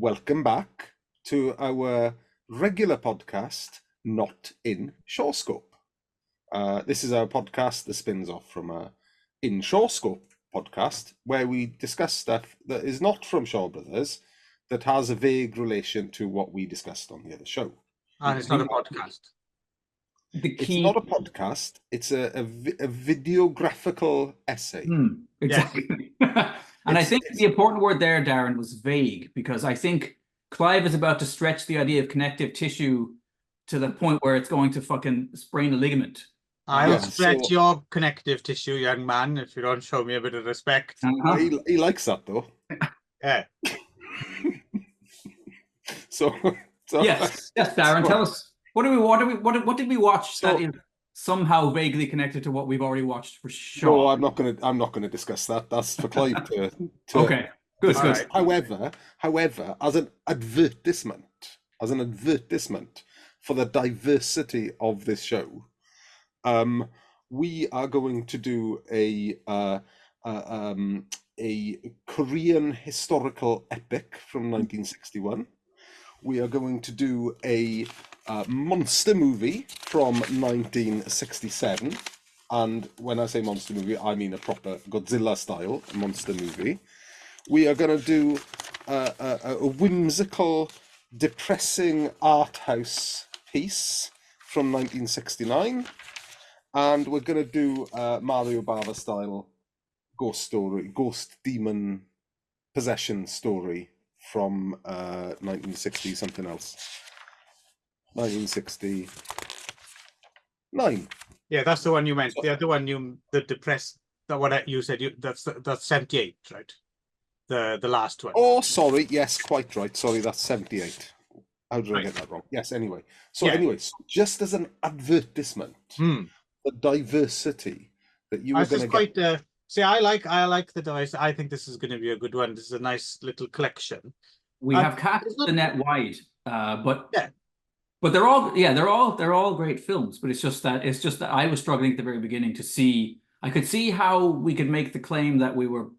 welcome back to our regular podcast, Not in ShawScope. This is our podcast that spins off from a In ShawScope podcast, where we discuss stuff that is not from Shaw Brothers, that has a vague relation to what we discussed on the other show. And it's not a podcast. It's not a podcast. It's a videographical essay. Exactly. And I think the important word there, Darren, was vague, because I think Clive is about to stretch the idea of connective tissue to the point where it's going to fucking sprain a ligament. I'll stretch your connective tissue, young man, if you don't show me a bit of respect. He likes that, though. Yeah. So yes, Darren, tell us what did we watch that is somehow vaguely connected to what we've already watched for Shaw? No, I'm not gonna discuss that. That's for Clive to Okay, good. Right. However, as an advertisement for the diversity of this show, we are going to do a Korean historical epic from 1961. We are going to do a monster movie from 1967. And when I say monster movie, I mean a proper Godzilla-style monster movie. We are going to do a whimsical, depressing art house piece from 1969. And we're going to do Mario Bava-style ghost demon possession story from 1960 something else. 1969. Yeah, that's the one you meant. The other one the depressed. What you said. That's 78, right? The last one. Oh, sorry. Yes, quite right. Sorry, that's 78. How did I get that wrong? Yes. Anyway, so just as an advertisement, the diversity that you were going to get. See, I like the device. I think this is going to be a good one. This is a nice little collection. We have cast the net wide, but they're all great films. But it's just that I was struggling at the very beginning to see. I could see how we could make the claim that we were,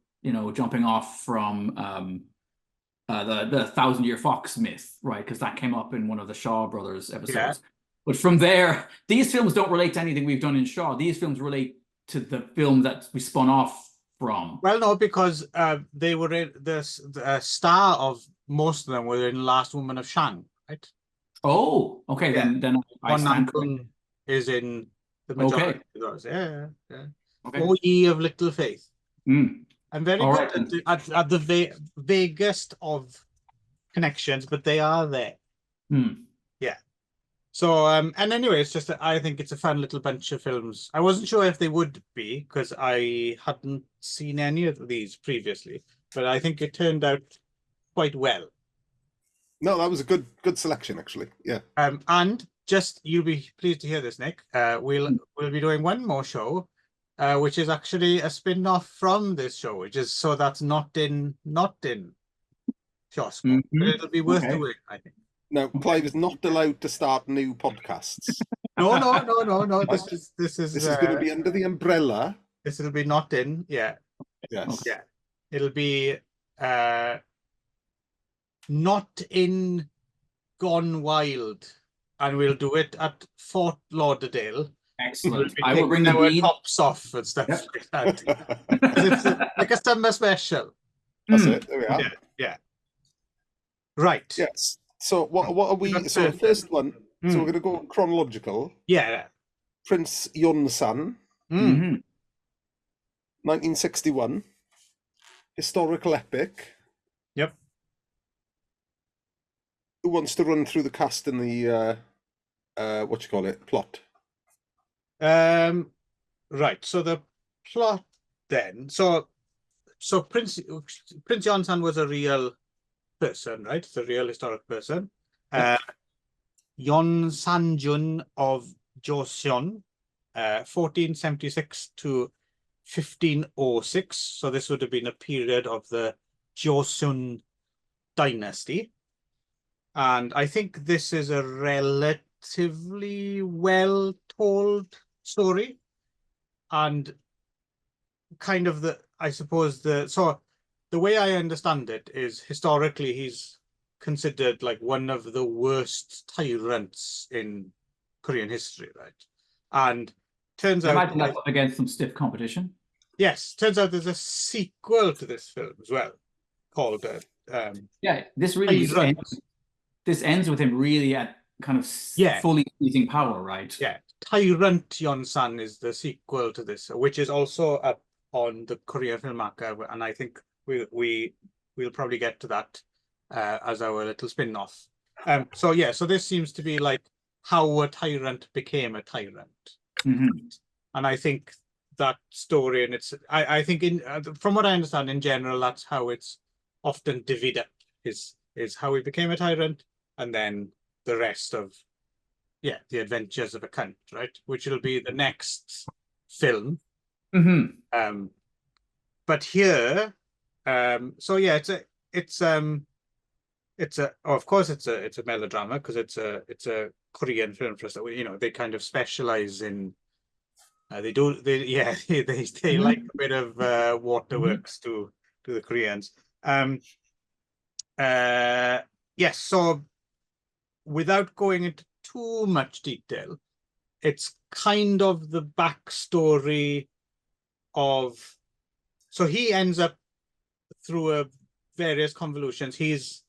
jumping off from the Thousand Year Fox myth, right? Because that came up in one of the Shaw Brothers episodes. Yeah. But from there, these films don't relate to anything we've done in Shaw. These films relate to the film that we spun off from. Well, no, because they were the star of most of them were in Last Woman of Shang, right? Oh, okay. Yeah. Then I stand corrected. Is in the majority of those. Yeah. Okay. O ye of little faith. I'm very good at the vaguest of connections, but they are there. Yeah. So, and anyway, it's just that I think it's a fun little bunch of films. I wasn't sure if they would be, because I hadn't seen any of these previously, but I think it turned out quite well. No, that was a good selection, actually. Yeah. And just, you'll be pleased to hear this, Nick. We'll be doing one more show, which is actually a spin-off from this show, which is that's not in ShawScope. But it'll be worth the wait, I think. No, Clive is not allowed to start new podcasts. No. This is going to be under the umbrella. This will be not in. Yeah. Yes. Yeah. It'll be not in Gone Wild, and we'll do it at Fort Lauderdale. Excellent. I will bring our tops off and stuff like that. It's like a summer special. That's it. There we are. Yeah. Right. Yes. So what are we? So the first one. So we're going to go chronological. Yeah. Prince YEONSAN. 1961. Historical epic. Yep. Who wants to run through the cast and the plot? Right. So the plot then. So Prince YEONSAN was a real person, right? It's a real historic person. YEONSAN of Joseon, 1476 to 1506. So this would have been a period of the Joseon dynasty. And I think this is a relatively well-told story. And kind of the way I understand it is historically he's considered like one of the worst tyrants in Korean history, right? And turns I out, imagine that's up against some stiff competition. yes, turns out there's a sequel to this film as well called yeah, this really ends with him really at kind of fully seizing power, right? Yeah, Tyrant YEONSAN is the sequel to this, which is also up on the Korean Film Archive, and I think we'll probably get to that as our little spin-off. So yeah, so this seems to be like how a tyrant became a tyrant, and I think that story, and I think from what I understand in general, that's how it's often divvied up, is how he became a tyrant, and then the rest of the adventures of a cunt, right? Which will be the next film. But here, so yeah, of course it's a melodrama because it's a Korean film for us that they kind of specialize in. They like a bit of waterworks to the Koreans. Yes, so without going into too much detail, it's kind of the backstory of, so he ends up through various convolutions. He's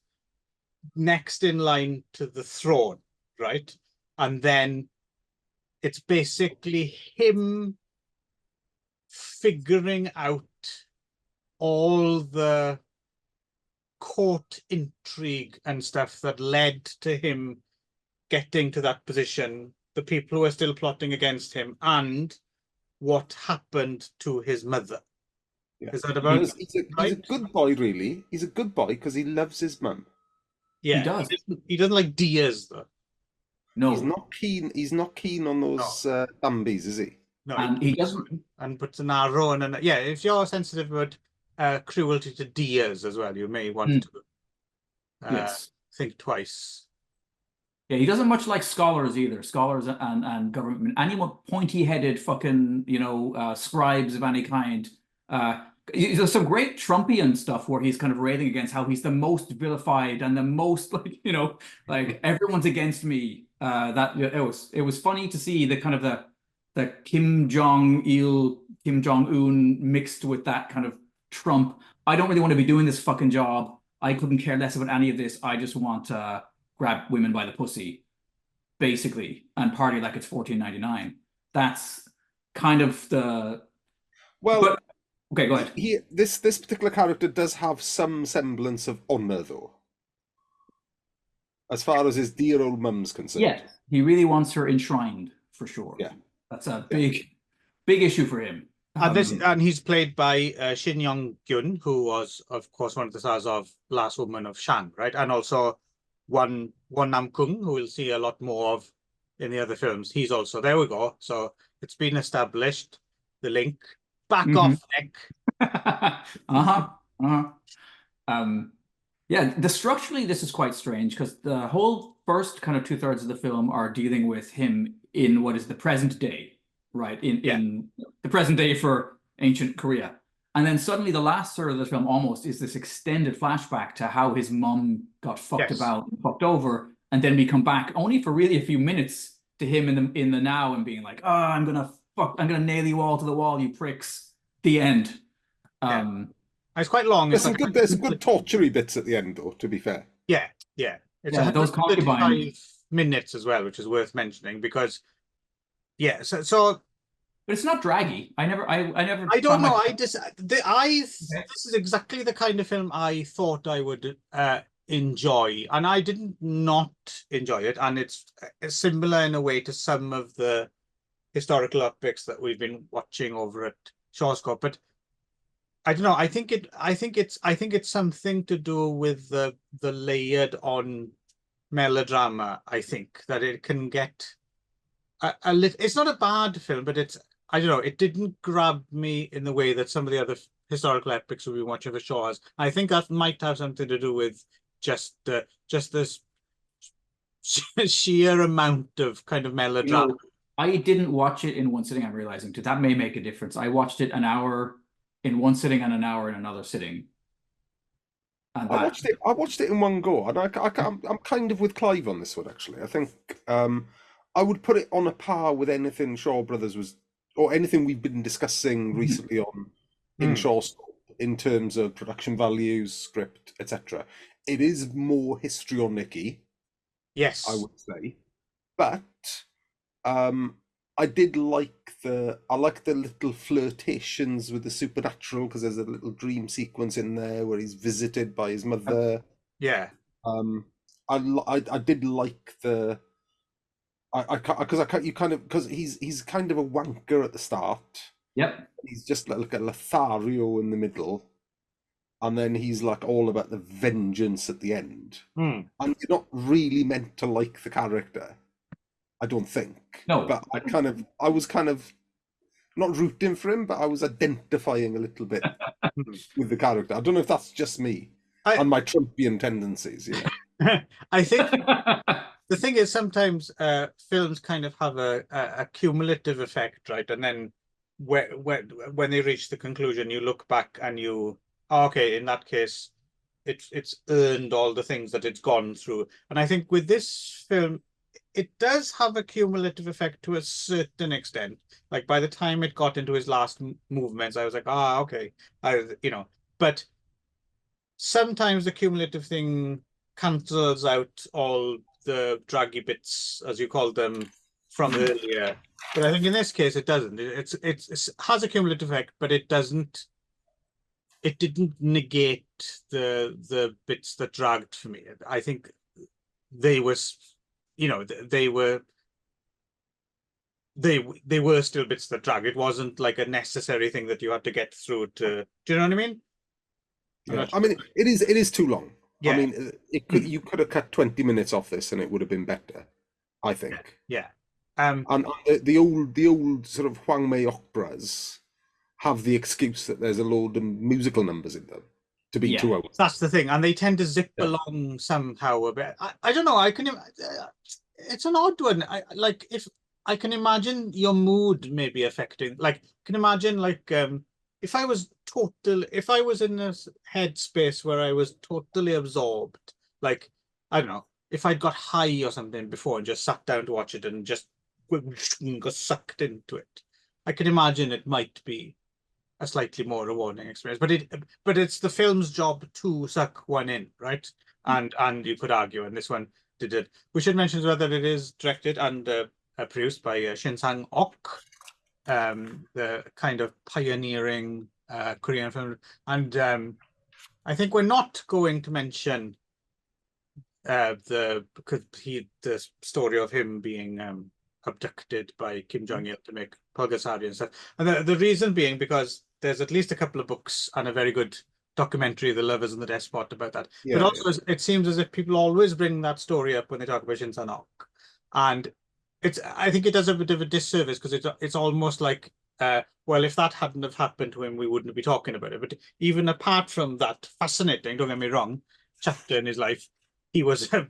next in line to the throne, right? And then it's basically him figuring out all the court intrigue and stuff that led to him getting to that position, the people who are still plotting against him, and what happened to his mother. Yeah. Is that about he's a good boy, really. He's a good boy because he loves his mum. Yeah, he does. He doesn't like Diaz, though. No, he's not keen on those Bambis, is he? No, and he doesn't. And puts an arrow on, and yeah, if you're sensitive about cruelty to Diaz as well, you may want to think twice. Yeah, he doesn't much like scholars either. Scholars and government, anyone pointy-headed fucking, scribes of any kind. There's some great Trumpian stuff where he's kind of railing against how he's the most vilified and the most like everyone's against me. That it was funny to see the kind of the Kim Jong-il, Kim Jong-un mixed with that kind of Trump. I don't really want to be doing this fucking job. I couldn't care less about any of this. I just want to grab women by the pussy, basically, and party like it's $14.99. That's kind of the... Well, okay, go ahead. This particular character does have some semblance of honor, though, as far as his dear old mum's concerned. Yeah, he really wants her enshrined, for sure. Yeah. That's a big issue for him. And he's played by Shin Young-gyun, who was, of course, one of the stars of Last Woman of Shang, right? And also Won Nam-kung, who we'll see a lot more of in the other films. He's also, there we go. So it's been established, the link. Back off, Nick. Yeah, structurally, this is quite strange because the whole first kind of 2/3 of the film are dealing with him in what is the present day, right? In the present day for ancient Korea. And then suddenly the last third of the film almost is this extended flashback to how his mum got fucked about, fucked over, and then we come back only for really a few minutes to him in the now and being like, I'm gonna nail you all to the wall, you pricks. The end. It's quite long. There's some good torture-y bits at the end, though, to be fair. Yeah. It's those 35 minutes as well, which is worth mentioning because so but it's not draggy. I never. I don't know. This is exactly the kind of film I thought I would enjoy, and I didn't not enjoy it. And it's similar in a way to some of the historical epics that we've been watching over at ShawScope. But I don't know. I think it's something to do with the layered on melodrama. I think that it can get a little. It's not a bad film, but it's. I don't know, it didn't grab me in the way that some of the other historical epics we've been watching for Shaws. I think that might have something to do with just this sheer amount of kind of melodrama. I didn't watch it in one sitting, I'm realizing too. That may make a difference. I watched it an hour in one sitting and an hour in another sitting. I watched it. I watched it in one go, and I'm kind of with Clive on this one actually. I think I would put it on a par with anything Shaw Brothers was, or anything we've been discussing recently on in ShawScope in terms of production values, script, etc. It is more histrionic-y, Yes, I would say, but I did like the little flirtations with the supernatural, because there's a little dream sequence in there where he's visited by his mother. yeah. I did like the because he's kind of a wanker at the start. Yep. He's just like a Lothario in the middle, and then he's like all about the vengeance at the end. And you're not really meant to like the character, I don't think. No. But I was kind of not rooting for him, but I was identifying a little bit with the character. I don't know if that's just me and my Trumpian tendencies, you know. I think the thing is, sometimes films kind of have a cumulative effect, right? And then when they reach the conclusion, you look back and okay, in that case, it's earned all the things that it's gone through. And I think with this film, it does have a cumulative effect to a certain extent. Like by the time it got into his last movements, I was like, okay, But sometimes the cumulative thing cancels out all the draggy bits, as you called them, from earlier. But I think in this case it doesn't. It has a cumulative effect, but it doesn't. It didn't negate the bits that dragged for me. I think they were, they were still bits that drag. It wasn't like a necessary thing that you had to get through to. Do you know what I mean? Yeah. I mean, it is too long. Yeah. I mean, you could have cut 20 minutes off this and it would have been better, I think. Yeah. And the old sort of Hwang Mei operas have the excuse that there's a load of musical numbers in them to be 2 hours. That's the thing, and they tend to zip along somehow a bit. I don't know. It's an odd one. If I can imagine your mood maybe affecting. Like, can imagine if I was in a headspace where I was totally absorbed, like, I don't know, if I'd got high or something before and just sat down to watch it and just got sucked into it, I can imagine it might be a slightly more rewarding experience. But it's the film's job to suck one in, right? And you could argue, and this one did it. We should mention as well that it is directed and produced by Shin Sang-ok, the kind of pioneering Korean film. And I think we're not going to mention the story of him being abducted by Kim Jong-il to make Pulgasari and stuff. And the reason being because there's at least a couple of books and a very good documentary, The Lovers and the Despot, about that. But also, it seems as if people always bring that story up when they talk about Shin Sang-ok. And I think it does a bit of a disservice, because it's almost like, well, if that hadn't have happened to him, we wouldn't be talking about it. But even apart from that fascinating, don't get me wrong, chapter in his life, he was, a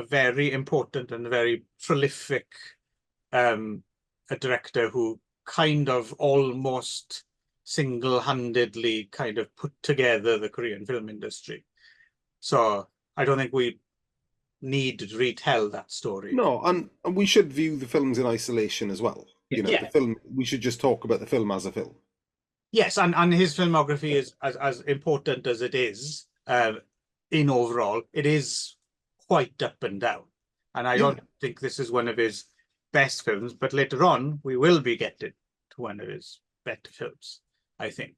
very important and very prolific a director who kind of almost single-handedly kind of put together the Korean film industry. So I don't think we need to retell that story. No, and we should view the films in isolation as well. The film, we should just talk about the film as a film. Yes, and his filmography is as important as it is in overall. It is quite up and down. And I don't think this is one of his best films, but later on we will be getting to one of his better films, I think.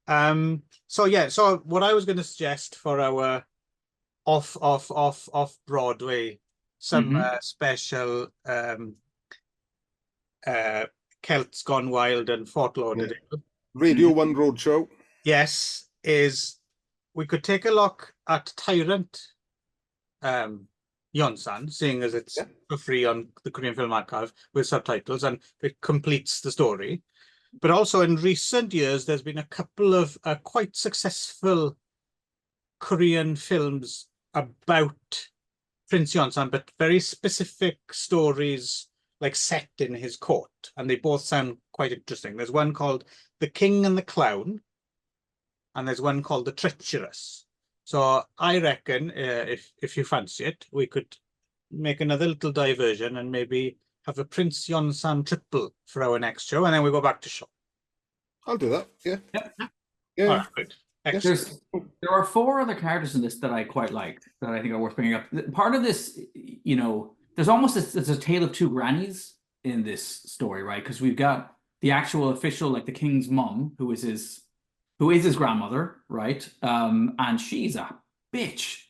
So what I was going to suggest for our off Broadway, some special Celts Gone Wild and Fort Lauderdale. Radio 1 Roadshow. Yes, we could take a look at Tyrant YEONSAN, seeing as it's for free on the Korean Film Archive with subtitles, and it completes the story. But also in recent years, there's been a couple of quite successful Korean films about Prince YEONSAN, but very specific stories, like set in his court, and they both sound quite interesting. There's one called The King and the Clown, and there's one called The Treacherous. So I reckon if you fancy it, we could make another little diversion and maybe have a Prince YEONSAN triple for our next show, and then we go back to Shaw. I'll do that. Yeah. Yep. Yeah. All right, good. Excellent. There are 4 other characters in this that I quite like, that I think are worth bringing up. Part of this, you know, there's a tale of 2 grannies in this story, right? Because we've got the actual official, like the king's mum, who is his grandmother, right? And she's a bitch.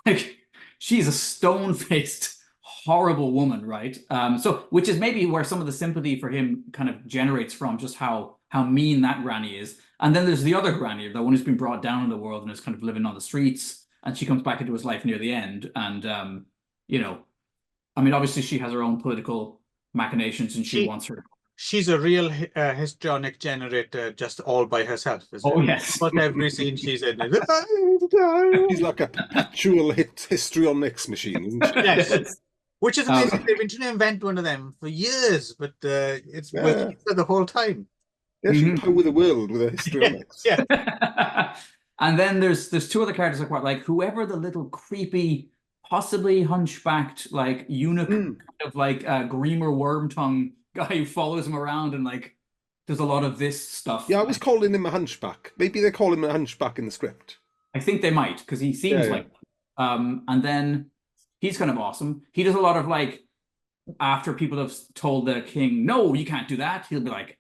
Like, she's a stone-faced, horrible woman, right? So, which is maybe where some of the sympathy for him kind of generates from, just how mean that granny is. And then there's the other granny, the one who's been brought down in the world and is kind of living on the streets, and she comes back into his life near the end. And you know, I mean, obviously she has her own political machinations, and she wants her. She's a real histrionic generator, just all by herself. Oh, yes. But every scene she's in, She's like a perpetual histrionics machine, isn't she? Yes. Which is amazing. They've been trying to invent one of them for years, but it's working for the whole time. Yeah, she can power the world with her histrionics. Yeah. And then there's 2 other characters I quite like. Whoever the little creepy, possibly hunchbacked, like eunuch, kind of like Greamer Wormtongue guy who follows him around and like does a lot of this stuff. Yeah, I was calling him a hunchback. Maybe they call him a hunchback in the script. I think they might, because he seems like. And then he's kind of awesome. He does a lot of like, after people have told the king, no, you can't do that, he'll be like,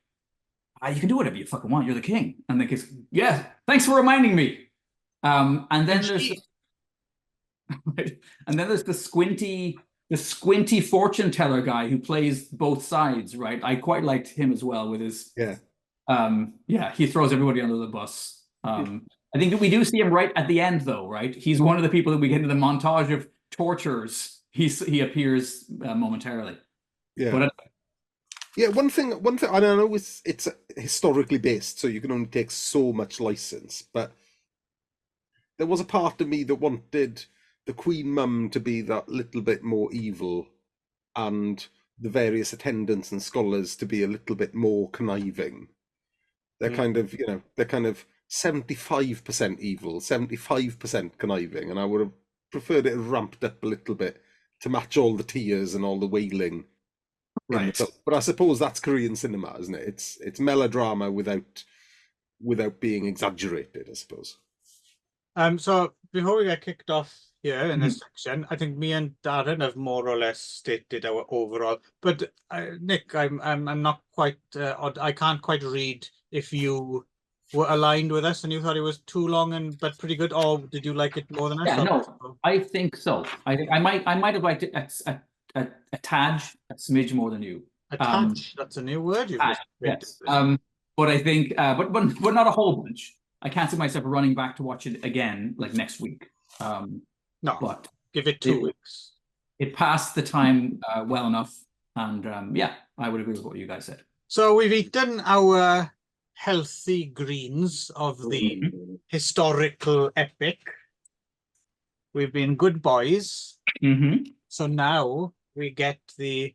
you can do whatever you fucking want. You're the king. And the king's, yeah, thanks for reminding me. And then there's the squinty fortune teller guy who plays both sides, right? I quite liked him as well with his he throws everybody under the bus. I think that we do see him right at the end, though, right? He's one of the people that we get into the montage of tortures. He appears momentarily. Yeah. But one thing I don't know, it's historically based, so you can only take so much license, but there was a part of me that wanted the Queen Mum to be that little bit more evil, and the various attendants and scholars to be a little bit more conniving. They're kind of, you know, they're kind of 75% evil, 75% conniving, and I would have preferred it ramped up a little bit to match all the tears and all the wailing. Right. But I suppose that's Korean cinema, isn't it? It's melodrama without being exaggerated, I suppose. So before we get kicked off here in this section, I think me and Darren have more or less stated our overall. But Nick, I'm not quite. I can't quite read if you were aligned with us and you thought it was too long but pretty good, or did you like it more than us? Yeah, no, I think so. I think I might have liked it a tad, a smidge more than you. A tad, that's a new word you've just yes. But I think, but not a whole bunch. I can't see myself running back to watch it again like next week. No, but give it 2 weeks. It passed the time well enough, and yeah, I would agree with what you guys said. So we've eaten our healthy greens of the historical epic. We've been good boys. So now we get the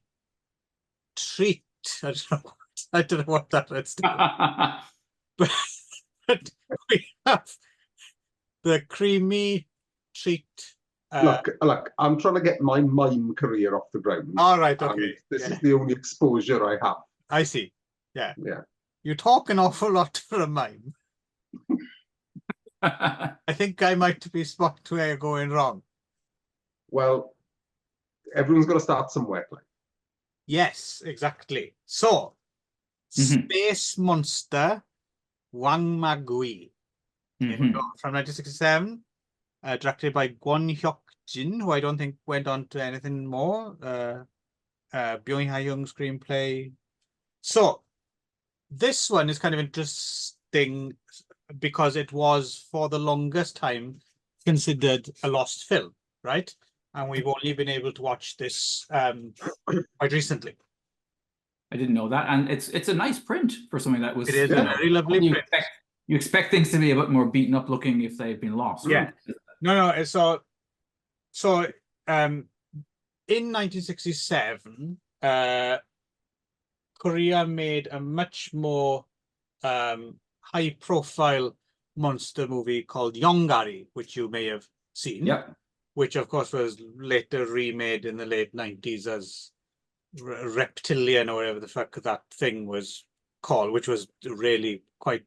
treat. I don't know what that is. But we have the creamy treat. Look, I'm trying to get my mime career off the ground. All right, okay. This is the only exposure I have. I see. Yeah. Yeah. You talk an awful lot for a mime. I think I might be spot where you're going wrong. Well, everyone's got to start somewhere, Clay. Yes, exactly. So, Space Monster WANGMAGWI. From 1967, directed by Jin, who I don't think went on to anything more. Byung Ha-young screenplay. So, this one is kind of interesting because it was, for the longest time, considered a lost film, right? And we've only been able to watch this quite recently. I didn't know that, and it's a nice print for something that was. It is a very lovely print. You expect things to be a bit more beaten up looking if they've been lost. Yeah. No. So in 1967, Korea made a much more high-profile monster movie called YEONSAN, which you may have seen. Yep. Which, of course, was later remade in the late 90s as Reptilian or whatever the fuck that thing was called, which was really quite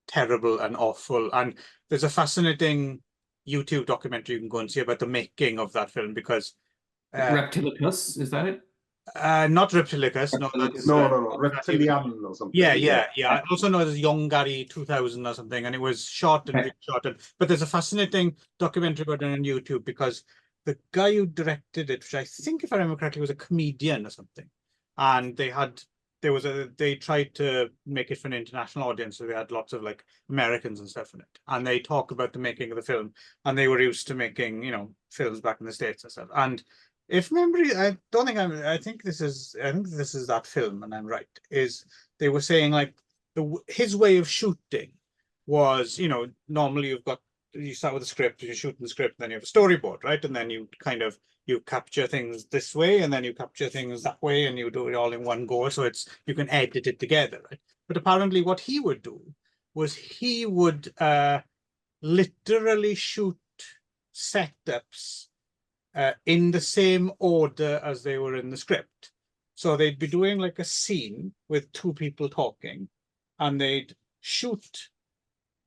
terrible and awful. And there's a fascinating YouTube documentary you can go and see about the making of that film, because Reptilicus, is that it? not Reptilicus, no, Reptilian or something. Yeah. I also know there's YEONSAN 2000 or something, and it was shot and reshot. But there's a fascinating documentary about it on YouTube, because the guy who directed it, which I think, if I remember correctly, was a comedian or something, and they tried to make it for an international audience, so they had lots of like Americans and stuff in it, and they talk about the making of the film, and they were used to making, you know, films back in the States and stuff. And if memory, I think this is that film, and I'm right, is they were saying like his way of shooting was, you know, normally you start with a script, you shoot in the script, then you have a storyboard, right? And then you capture things this way, and then you capture things that way, and you do it all in one go, so you can edit it together, right? But apparently what he would do was he would literally shoot setups in the same order as they were in the script. So they'd be doing like a scene with two people talking, and they'd shoot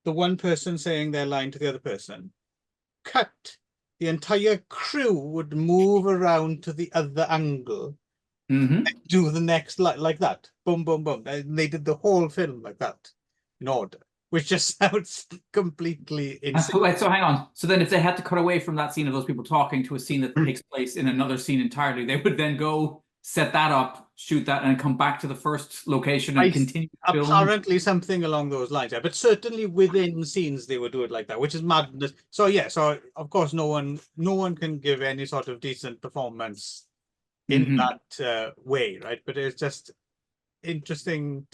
the one person saying their line to the other person, cut, the entire crew would move around to the other angle, and do the next line like that. Boom, boom, boom. And they did the whole film like that in order, which just sounds completely insane. Wait, so hang on. So then if they had to cut away from that scene of those people talking to a scene that takes place in another scene entirely, they would then go set that up, shoot that, and come back to the first location and continue to film. Apparently something along those lines, yeah. But certainly within scenes they would do it like that, which is madness. So yeah, so of course no one can give any sort of decent performance in that way, right? But it's just interesting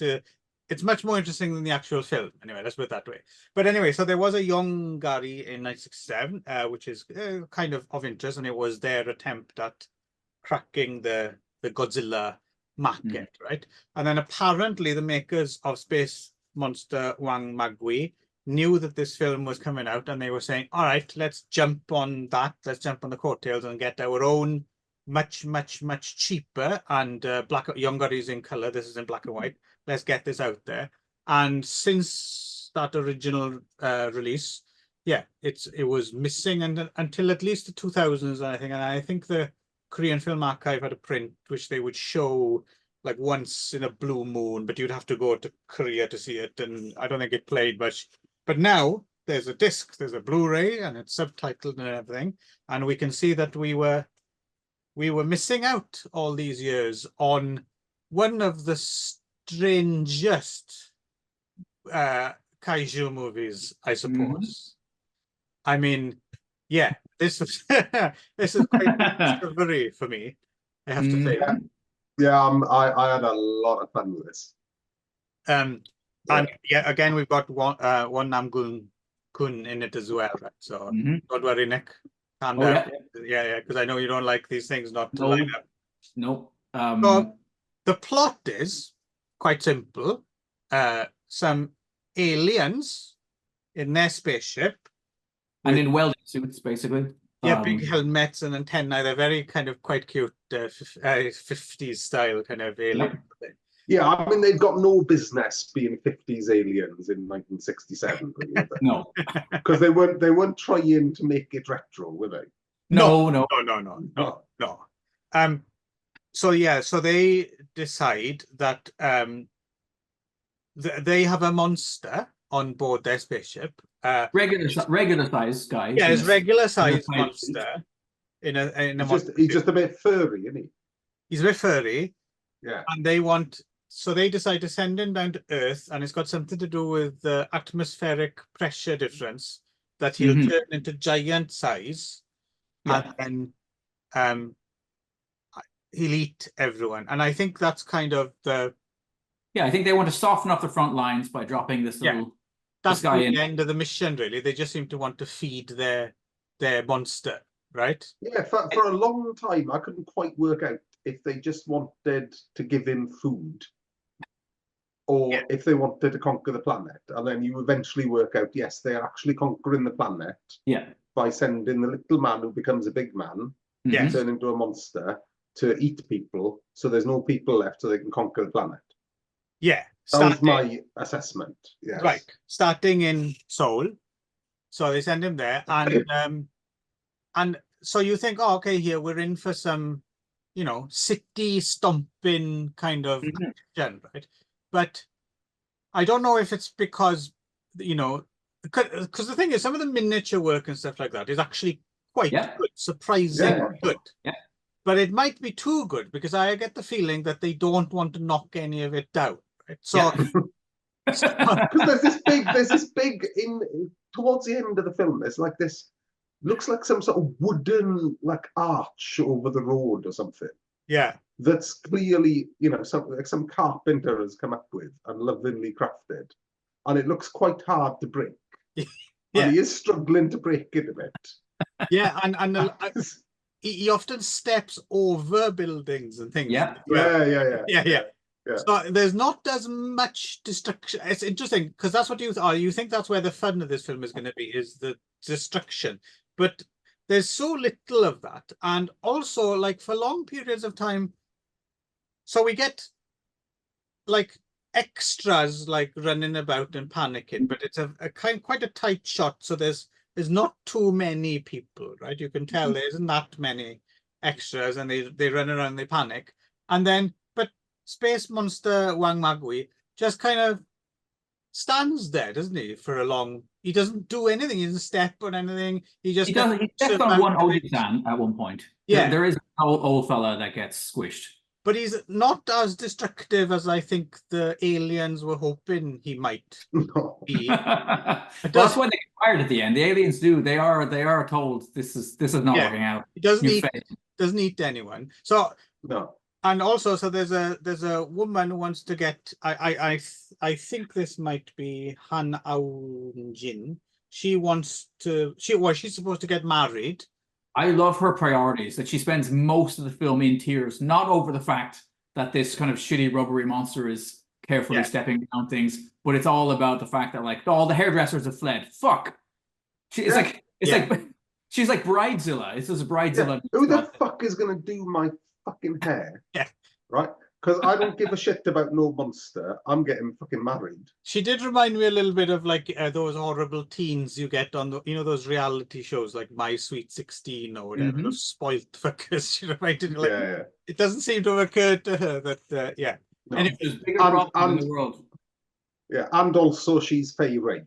it's much more interesting than the actual film. Anyway, let's put it that way. But anyway, so there was a YEONSAN in 1967, which is kind of interest, and it was their attempt at cracking the Godzilla market, right? And then apparently the makers of Space Monster WANGMAGWI knew that this film was coming out, and they were saying, all right, let's jump on the coattails and get our own much cheaper and black. YEONSAN is in color, this is in black and white. Let's get this out there. And since that original release, yeah, it was missing until at least the 2000s, I think. And I think the Korean Film Archive had a print which they would show like once in a blue moon, but you'd have to go to Korea to see it, and I don't think it played much. But now there's a disc, there's a Blu-ray, and it's subtitled and everything, and we can see that we were missing out all these years on one of the strangest kaiju movies, I suppose. I mean, yeah, this is quite a discovery for me, I have to say. Yeah, I had a lot of fun with this. And yeah, again, we've got one Nam-gun-kun in it as well, right? So don't worry, Nick. Calm down. Yeah, because I know you don't like these things not to line up. Nope. So the plot is quite simple. Some aliens in their spaceship. And in welding suits, basically. Yeah, big helmets and antennae. They're very kind of quite cute, 50s style kind of alien. Yeah, I mean, they've got no business being 50s aliens in 1967. No. Because they weren't trying to make it retro, were they? No. So yeah, so they decide that they have a monster on board their spaceship. Regular size guy. Yeah, it's regular size monster. He's just a bit furry, isn't he? He's a bit furry. Yeah. And so they decide to send him down to Earth, and it's got something to do with the atmospheric pressure difference, that he'll turn into giant size, and then he'll eat everyone. And I think that's kind of the... Yeah, I think they want to soften up the front lines by dropping this little... That's the end of the mission, really. They just seem to want to feed their monster, right? Yeah, for a long time, I couldn't quite work out if they just wanted to give him food. or if they wanted to conquer the planet. And then you eventually work out, yes, they are actually conquering the planet by sending the little man who becomes a big man, turn into a monster, to eat people, so there's no people left, so they can conquer the planet. Yeah. That was my assessment. Yes. Right. Starting in Seoul. So they send him there, and so you think, oh, okay, here we're in for some, you know, city stomping kind of action, right? But I don't know if it's because, you know, because the thing is, some of the miniature work and stuff like that is actually quite good, surprisingly good. Yeah. But it might be too good, because I get the feeling that they don't want to knock any of it down. Right? So, because there's this big in towards the end of the film. There's like this, looks like some sort of wooden like arch over the road or something. Yeah, that's clearly, you know, some carpenter has come up with and lovingly crafted, and it looks quite hard to break. And he is struggling to break it a bit. Yeah, and he often steps over buildings and things. Yeah. So there's not as much destruction. It's interesting because that's what you think that's where the fun of this film is going to be, is the destruction. But there's so little of that, and also like for long periods of time. So we get like extras like running about and panicking, but it's a quite a tight shot. So there's not too many people, right? You can tell there isn't that many extras, and they run around, they panic, and then but Space Monster WANGMAGWI just kind of stands there, doesn't he? For a long, he doesn't do anything. He doesn't step on anything. He steps on one Oji-san at one point. Yeah, there is an old fella that gets squished. But he's not as destructive as I think the aliens were hoping he might be. That's why they get fired at the end. The aliens do. They are told this is not working out. He doesn't eat anyone. So no. And also, so there's a woman who wants to get. I think this might be Han Aung-jin. She wants to. She's supposed to get married. I love her priorities, that she spends most of the film in tears, not over the fact that this kind of shitty rubbery monster is carefully stepping down things, but it's all about the fact that like all the hairdressers have fled. Fuck. She's like Bridezilla. This is Bridezilla. Yeah. Who the fuck is gonna do my fucking hair? Yeah. Right? Because I don't give a shit about no monster. I'm getting fucking married. She did remind me a little bit of like those horrible teens you get on the, you know, those reality shows like My Sweet 16 or whatever. Those spoiled fuckers. She reminded me, like, it doesn't seem to have occurred to her that No, and there's bigger problems in the world. Yeah, and also she's Fay Ray.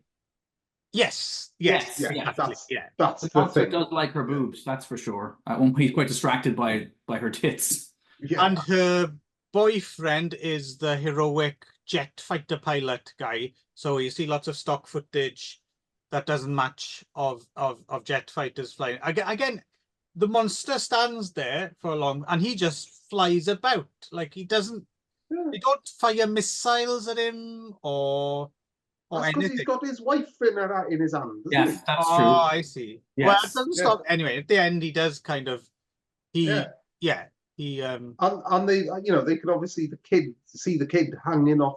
Yes. That's the thing. Does like her boobs, that's for sure. At one point, he's quite distracted by her tits. Yeah. And her boyfriend is the heroic jet fighter pilot guy, so you see lots of stock footage that doesn't match of jet fighters flying. Again, the monster stands there for a long, and he just flies about. Like he doesn't. They don't fire missiles at him or anything. Because he's got his wife in his hand. Yes, that's true. Oh, I see. Yes. Well, it doesn't stop. Anyway, at the end, he does kind of. He and they, you know, they can obviously see the kid hanging off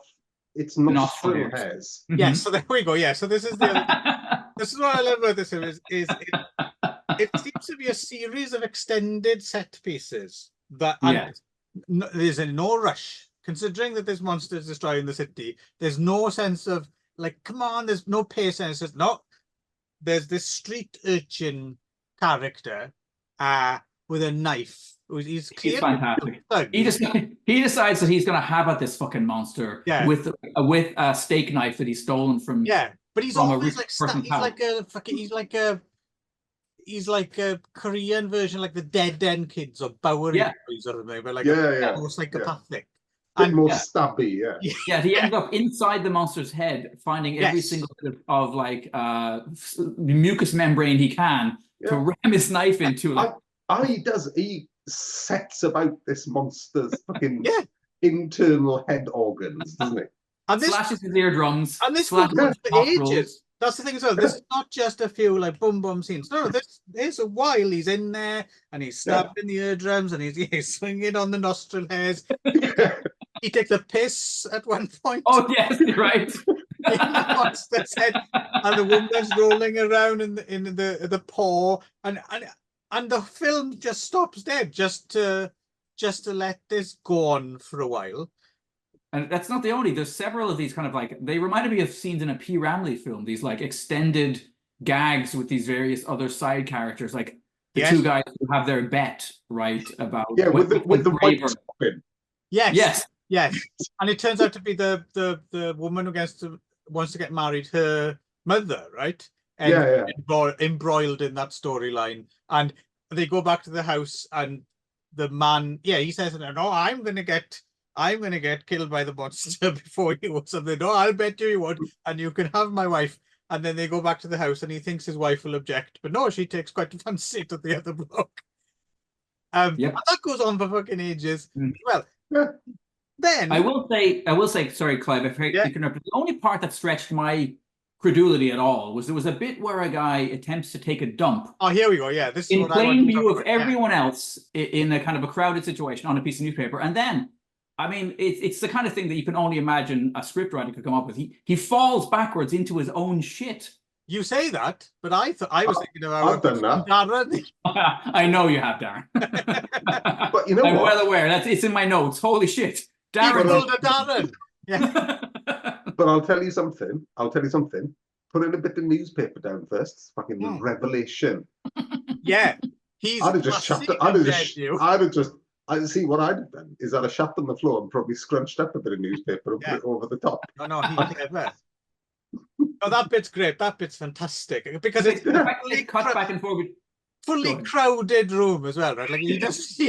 its nostril hairs. Yeah, so there we go. Yeah, so this is this is what I love about this film is it seems to be a series of extended set pieces that there's no rush, considering that this monster is destroying the city. There's no sense of like, come on, there's no pace, and it's just there's this street urchin character with a knife. He's fantastic. He decides that he's going to have at this fucking monster with a steak knife that he's stolen from. Yeah, but he's always like he's like a Korean version, like the Dead End Kids or Bowery Boys or something, but like more psychopathic. And more stabby, Yeah, he ends up inside the monster's head, finding every single bit of like mucous membrane he can to ram his knife into. Like, he sets about this monster's fucking internal head organs, doesn't he? And slashes his eardrums. And this goes on for ages. That's the thing as well. This is not just a few like boom scenes. No, there's a while he's in there and he's stabbing the eardrums and he's swinging on the nostril hairs. he takes a piss at one point. Oh yes, right. He knocks the head, and the woman's rolling around in the paw, and the film just stops dead, just to let this go on for a while. And that's not the only. There's several of these kind of like, they reminded me of scenes in a P. Ramlee film. These like extended gags with these various other side characters, like the two guys who have their bet, right, about with the white spin. Yes. And it turns out to be the woman who wants to get married, her mother, right? And embroiled in that storyline. And they go back to the house, and the man, he says, "No, I'm gonna get killed by the monster before you or something. No, I'll bet you won't, and you can have my wife." And then they go back to the house, and he thinks his wife will object, but no, she takes quite a fancy to the other bloke. And that goes on for fucking ages. Well, then I will say, sorry, Clive, if you can, the only part that stretched my credulity at all was there was a bit where a guy attempts to take a dump. Oh, here we go. Yeah, this is in plain view of everyone else in a kind of a crowded situation on a piece of newspaper, and then, I mean, it's the kind of thing that you can only imagine a scriptwriter could come up with. He falls backwards into his own shit. You say that, but I was thinking about I've done that. Darren. I know you have, Darren. But you know I'm what? well aware. It's in my notes. Holy shit. Darren. Darren. Yeah. But I'll tell you something. Put in a bit of newspaper down first. It's fucking revelation. Yeah. I'd have just shoved it. I see what I'd have done is I'd have shoved on the floor and probably scrunched up a bit of newspaper and put it over the top. No, he's clever. Oh, that bit's great. That bit's fantastic because it's fully cut back and forth. Fully crowded room as well, right? Like you just,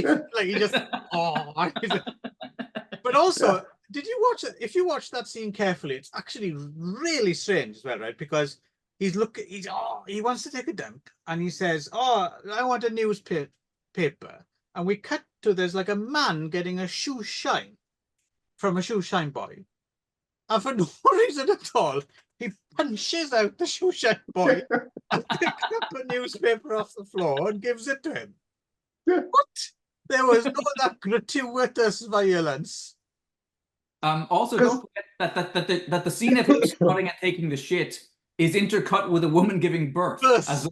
But also, did you watch it? If you watch that scene carefully, it's actually really strange as well, right? Because he wants to take a dump, and he says, "Oh, I want a newspaper," and we cut to there's like a man getting a shoe shine from a shoe shine boy, and for no reason at all, he punches out the shoe shine boy and picks up a newspaper off the floor and gives it to him. What? There was no that gratuitous violence. Also, don't forget that the scene of him squatting and taking the shit is intercut with a woman giving birth.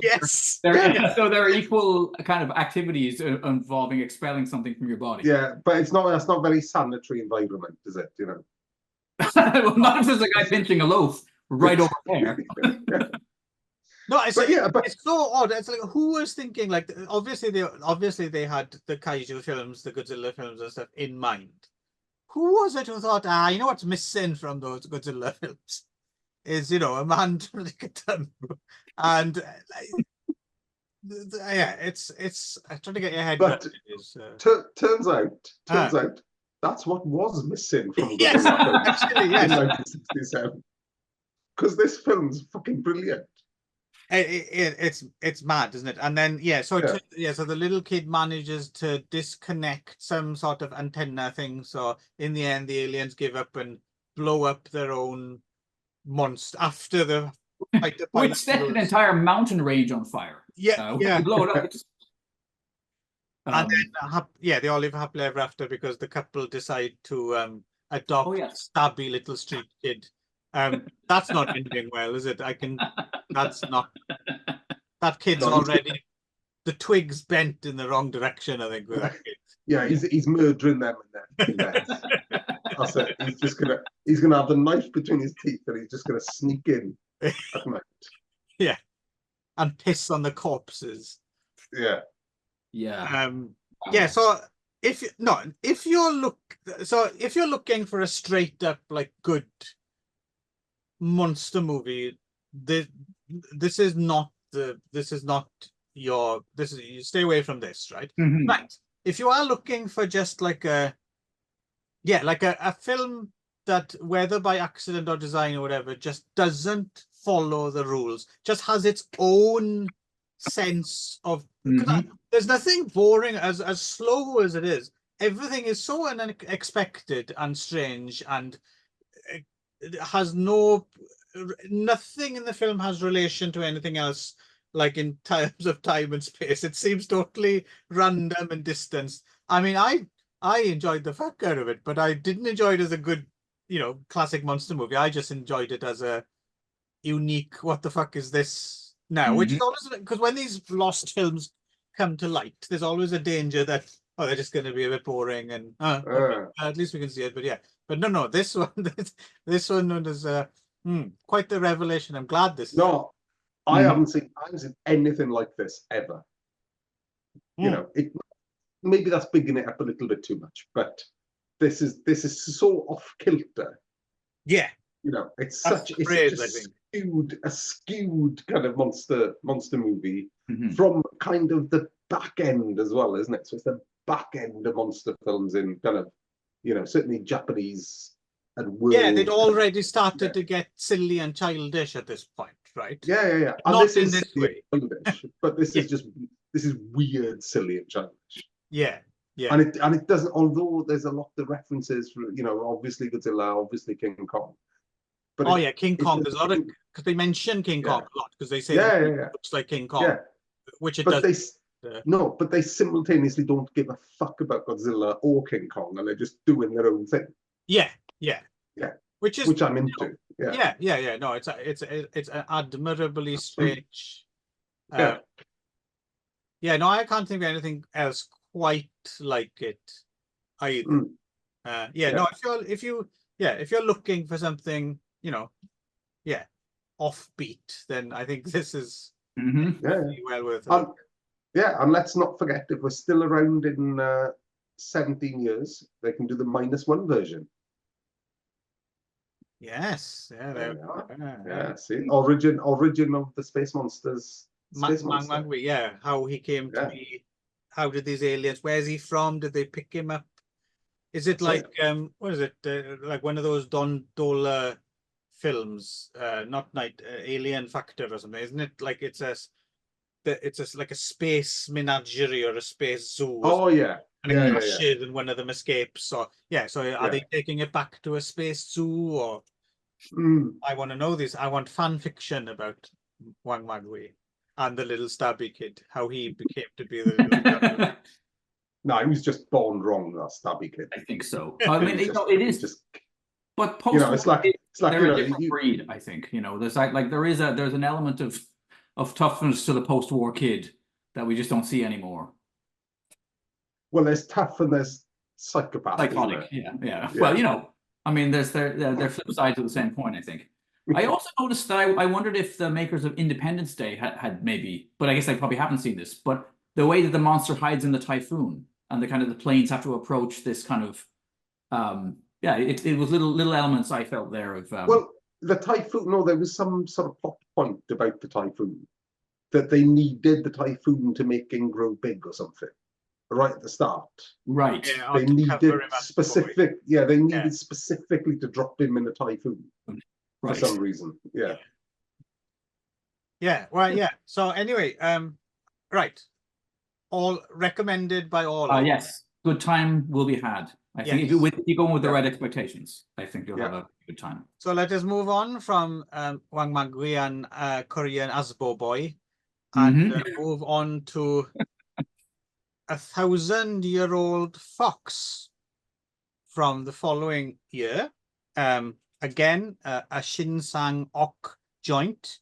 Yes. So there are equal kind of activities involving expelling something from your body. Yeah, but that's not very sanitary environment, is it? You know. Well, not if there's a guy pinching a loaf right over there. No, it's so odd. It's like, who was thinking, like, obviously they had the kaiju films, the Godzilla films and stuff in mind. Who was it who thought, you know what's missing from those Godzilla films is, a man trying to get them, and it's trying to get your head. But turns out that's what was missing from Godzilla actually, in 1967. Because this film's fucking brilliant. It's mad, isn't it? And then so the little kid manages to disconnect some sort of antenna thing. So in the end, the aliens give up and blow up their own monster after the which set an entire mountain range on fire. Blow it up. And then they all live happily ever after because the couple decide to adopt a stabby little street kid. That's not ending well, is it? That's not. That kid's already. The twig's bent in the wrong direction, I think, with that kid. Yeah, he's murdering them in there. That's it. He's gonna have the knife between his teeth, and he's just gonna sneak in at night. Yeah, and piss on the corpses. Yeah. So if you're looking for a straight up like good monster movie, you stay away from this, right? Right. If you are looking for just like a film that, whether by accident or design or whatever, just doesn't follow the rules, just has its own sense of, there's nothing boring, as slow as it is. Everything is so unexpected and strange, and it has nothing in the film has relation to anything else, like in terms of time and space. It seems totally random and distanced. I mean, I enjoyed the fuck out of it, but I didn't enjoy it as a good, classic monster movie. I just enjoyed it as a unique, what the fuck is this now? Which is always, because when these lost films come to light, there's always a danger that, they're just going to be a bit boring and at least we can see it. But yeah, but no, this one, this one was quite the revelation. I'm glad this. No, I haven't seen anything like this ever. Maybe that's bigging it up a little bit too much, but this is so off kilter. Yeah, it's such a skewed kind of monster movie from kind of the back end as well, isn't it? So it's the back end of monster films in kind of, certainly Japanese and world. Yeah, they'd already started to get silly and childish at this point, right? Yeah. And not in this way, childish, but this is weird, silly, and childish. Yeah. And it doesn't. Although there's a lot of references, for, obviously Godzilla, obviously King Kong. But King Kong. There's a lot of, because they mention King Kong a lot because they say it looks like King Kong, which it does. No, but they simultaneously don't give a fuck about Godzilla or King Kong, and they're just doing their own thing. Yeah. Which I'm into. Yeah. No, it's an admirably strange. No, I can't think of anything else quite like it either. No, if you're looking for something, offbeat, then I think this is well worth it. And let's not forget, if we're still around in 17 years, they can do the -1 version. Yes, there we are. See, origin of the space monsters. WANGMAGWI, how he came to be. How did these aliens? Where's he from? Did they pick him up? Is it like what is it? Like one of those Don Dola films? Not Alien Factor or something, isn't it? Like it's like a space menagerie or a space zoo. Oh yeah. And it crashes and one of them escapes. So are they taking it back to a space zoo or? I want to know this. I want fan fiction about WANGMAGWI and the little stabby kid, how he became to be the little No, he was just born wrong, that stabby kid. I think so. I mean, it is just, but it's like they're a different breed. I think there's there's an element of toughness to the post-war kid that we just don't see anymore. Well, there's tough and there's psychopath. Psychotic, yeah. Well, I mean, they're flip sides of the same coin, I think. I also noticed that I wondered if the makers of Independence Day had maybe, but I guess I probably haven't seen this, but the way that the monster hides in the typhoon and the planes have to approach this kind of, it was little elements I felt there of. Well, the typhoon, no, there was some sort of plot point about the typhoon, that they needed the typhoon to make him grow big or something. Right at the start, right? They needed specific. Yeah, they needed specifically to drop him in the typhoon for some reason. Yeah. Well, so anyway, right, all recommended by all. Yes, good time will be had. I think if you go with the right expectations, I think you'll have a good time. So let us move on from WANGMAGWI and Korean Asbo Boy, and move on to 1,000-year-old fox from the following year. Again, a Shinsang Ok joint.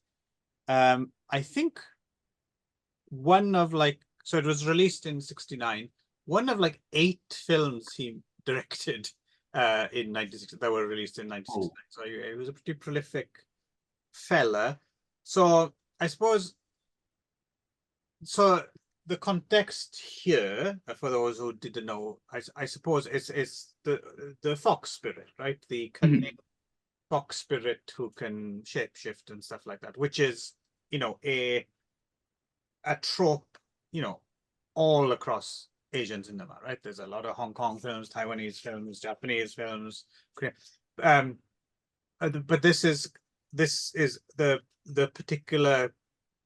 I think one of so it was released in '69. One of 8 films he directed in 1960 that were released in 1969. So he was a pretty prolific fella. So I suppose. So the context here, for those who didn't know, I suppose is the fox spirit, right? The cunning fox spirit who can shapeshift and stuff like that, which is a trope, all across Asian cinema, right? There's a lot of Hong Kong films, Taiwanese films, Japanese films, but this is the particular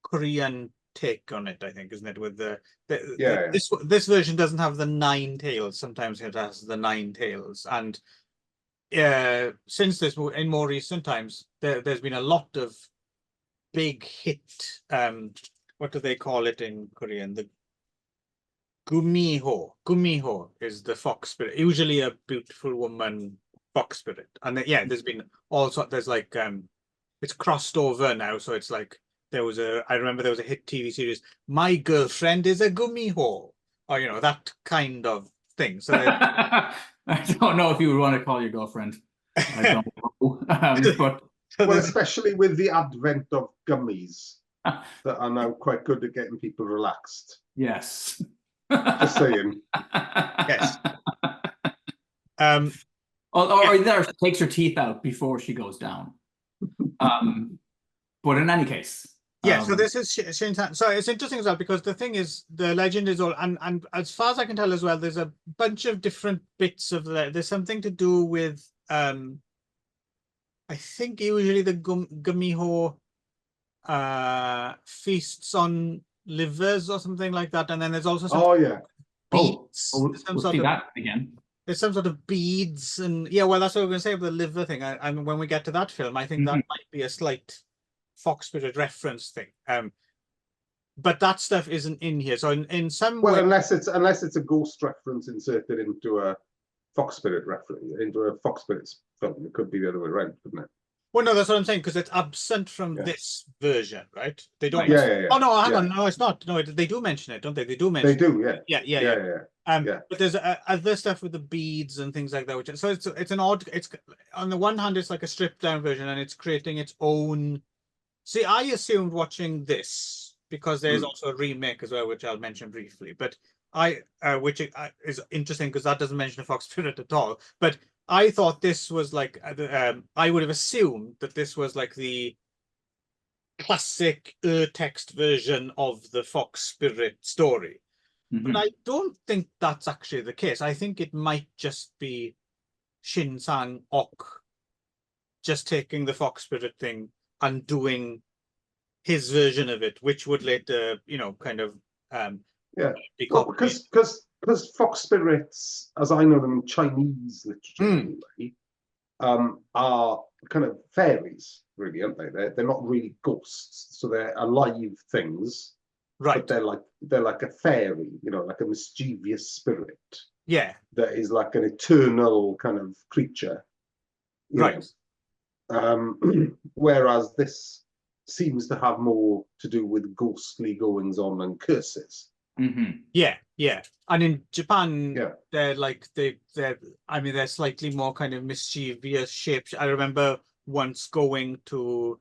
Korean take on it, I think, isn't it? With this version doesn't have the 9 tails. Sometimes it has the 9 tails, and since this, in more recent times, there's been a lot of big hit. What do they call it in Korean? Gumiho is the fox spirit, usually a beautiful woman fox spirit. And yeah, there's been also, there's like, it's crossed over now. So it's like, I remember there was a hit TV series, My Girlfriend is a Gumiho, or, you know, that kind of thing. So I don't know if you would want to call your girlfriend. I don't know. But well, especially with the advent of gummies that are now quite good at getting people relaxed. Yes. Just saying. Yes. Or there, she takes her teeth out before she goes down. But in any case. Yeah, so this is Shin-san. So it's interesting as well, because the thing is, the legend is all, and as far as I can tell as well, there's a bunch of different bits of there's something to do with, I think usually the Gumiho feasts on livers or something like that, and then there's also some beads. We'll see that again. There's some sort of beads, and yeah, well, that's what we're going to say about the liver thing. I mean, when we get to that film, I think that might be a slight fox spirit reference thing. But that stuff isn't in here. So in some way, unless it's a ghost reference inserted into a fox spirit reference, into a fox spirit film, it could be the other way around, couldn't it? Well, no, that's what I'm saying, because it's absent from this version, right? They don't. Yeah. Oh no, hang on, no, it's not. No, they do mention it, don't they? They do mention. They do, yeah. Yeah. But there's other stuff with the beads and things like that. Which so it's an odd. It's on the one hand, it's like a stripped down version, and it's creating its own. See, I assumed watching this, because there's also a remake as well, which I'll mention briefly. But which is interesting because that doesn't mention a fox spirit at all. But I thought this was like, I would have assumed that this was like the classic text version of the fox spirit story. But I don't think that's actually the case. I think it might just be Shin-sang-ok just taking the fox spirit thing and doing his version of it, which would later, you know, kind of because fox spirits, as I know them in Chinese literature anyway, are kind of fairies, really, aren't they? They're not really ghosts, so they're alive things, right? But they're like a fairy, you know, like a mischievous spirit. Yeah, that is like an eternal kind of creature, right? Whereas this seems to have more to do with ghostly goings on and curses. Yeah. And in Japan, they're like they're slightly more kind of mischievous shapes. I remember once going to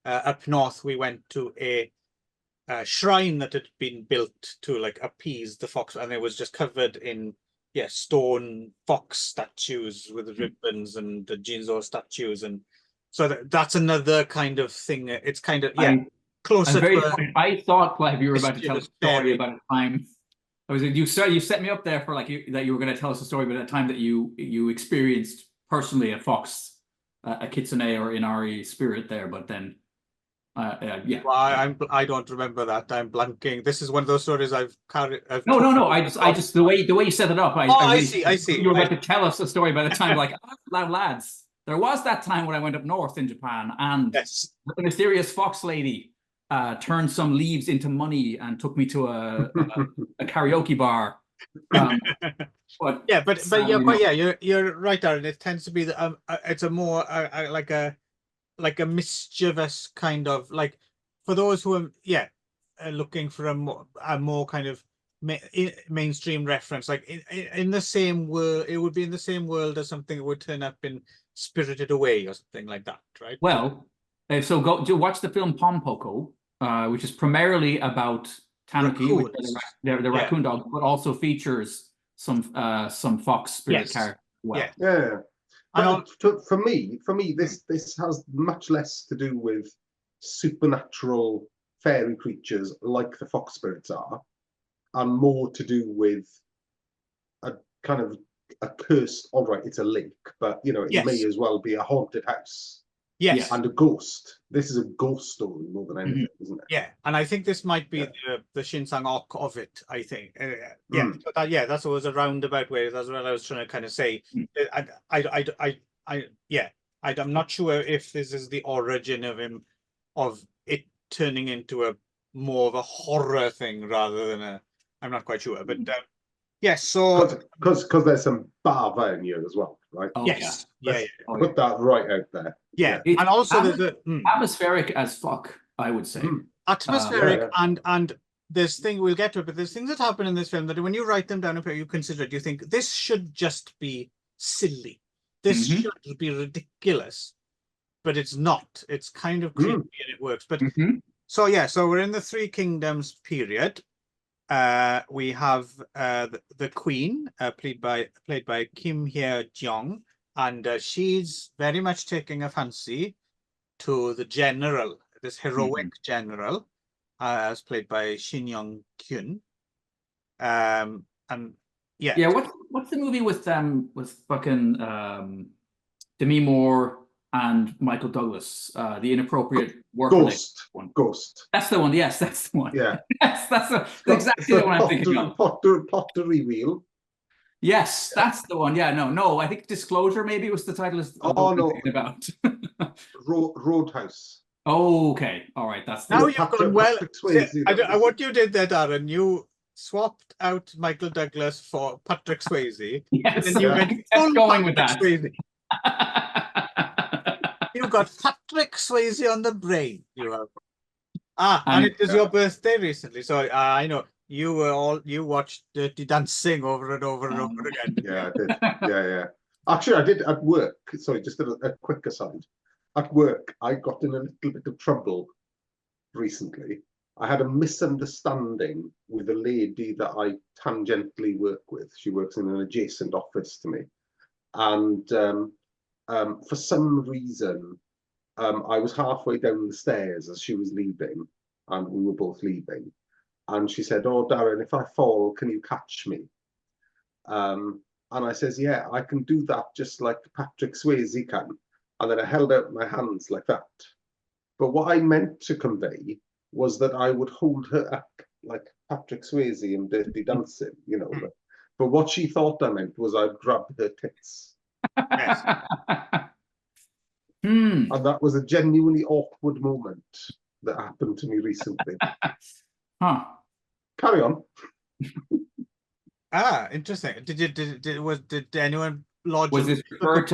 up north, we went to a shrine that had been built to like appease the fox, and it was just covered in stone fox statues with ribbons and the Jinzo statues, and so that's another kind of thing. It's kind of closer. I thought, Clive, you were about to tell a story about a time. You set me up there for like that you were going to tell us a story about a time that you experienced personally a fox, a kitsune or inari spirit there, but then. Well, I don't remember that. I'm blanking. This is one of those stories I've carried. No. I just the way you set it up. I see. You were about to tell us a story by the time, like, lads. There was that time when I went up north in Japan, and the mysterious fox lady turned some leaves into money and took me to a karaoke bar. But you're right, Aaron. It tends to be it's a more like a mischievous kind of, like, for those who are looking for a more kind of mainstream reference, like in the same world, it would be in the same world as something that would turn up in Spirited Away or something like that, right? Well, so go to watch the film Pompoko, which is primarily about tanuki, the raccoon dog, but also features some fox spirit characters. But for me, this has much less to do with supernatural fairy creatures like the fox spirits are, and more to do with a kind of a cursed. All right, it's a lake, but you know it may as well be a haunted house. Yes, and a ghost. This is a ghost story more than anything, isn't it? Yeah, and I think this might be the Shin-sang-ok of it. I think, that's always a roundabout way. That's what I was trying to kind of say. I'm not sure if this is the origin of it turning into a more of a horror thing rather than I'm not quite sure, but yes. So because there's some Bava in here as well, right? Oh, yes, yeah. Put that right out there. Yeah, It's and also there's a atmospheric as fuck, I would say. atmospheric and there's thing we'll get to it, but there's things that happen in this film that when you write them down and you consider it, you think this should just be silly, this should be ridiculous, but it's not. It's kind of creepy and it works. But so yeah, so we're in the Three Kingdoms period. We have the Queen, played by Kim Hye-jong, and she's very much taking a fancy to the general, this heroic general, as played by Shin Young-kyun. And yeah, what's the movie with fucking Demi Moore and Michael Douglas, the inappropriate work one? Ghost. That's the one. Yes, that's the one. Yeah. Yes, that's exactly the one I'm thinking of. Pottery Wheel. Yes, that's the one. Yeah, no. I think Disclosure maybe was the title. Thinking about. Roadhouse. Oh, okay. All right. That's now you've gone well. What you did there, Darren, you swapped out Michael Douglas for Patrick Swayze. Yes, and you went full going with that. Swayze. You got Patrick Swayze on the brain. You have. And it was your birthday recently, so I know you watched Dirty Dancing over and over and over again. Yeah, I did. Yeah. Actually, I did at work. Sorry, just a quick aside. At work, I got in a little bit of trouble recently. I had a misunderstanding with a lady that I tangentially work with. She works in an adjacent office to me. And for some reason, I was halfway down the stairs as she was leaving, and we were both leaving. And she said, "Oh, Darren, if I fall, can you catch me?" And I says, "Yeah, I can do that just like Patrick Swayze can." And then I held out my hands like that. But what I meant to convey was that I would hold her up like Patrick Swayze in Dirty Dancing, you know. But what she thought I meant was I'd grab her tits. Yes. And that was a genuinely awkward moment that happened to me recently. Carry on. Interesting. Did anyone lodge? Was this referred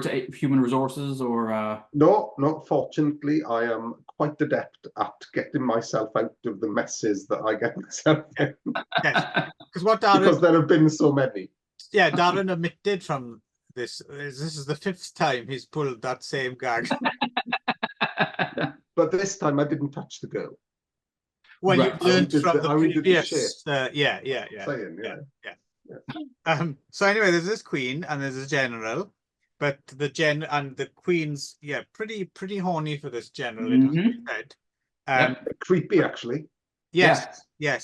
to human resources or? No. Fortunately, I am quite adept at getting myself out of the messes that I get myself in. Yes, because there have been so many. Yeah, Darren admitted from this. This is the 5th time he's pulled that same gag. But this time I didn't touch the girl. Well, you learned from the previous. Yeah. So anyway, there's this queen and there's a general, but the queen's pretty horny for this general. It has to be said. Creepy, actually. Yes. Yeah.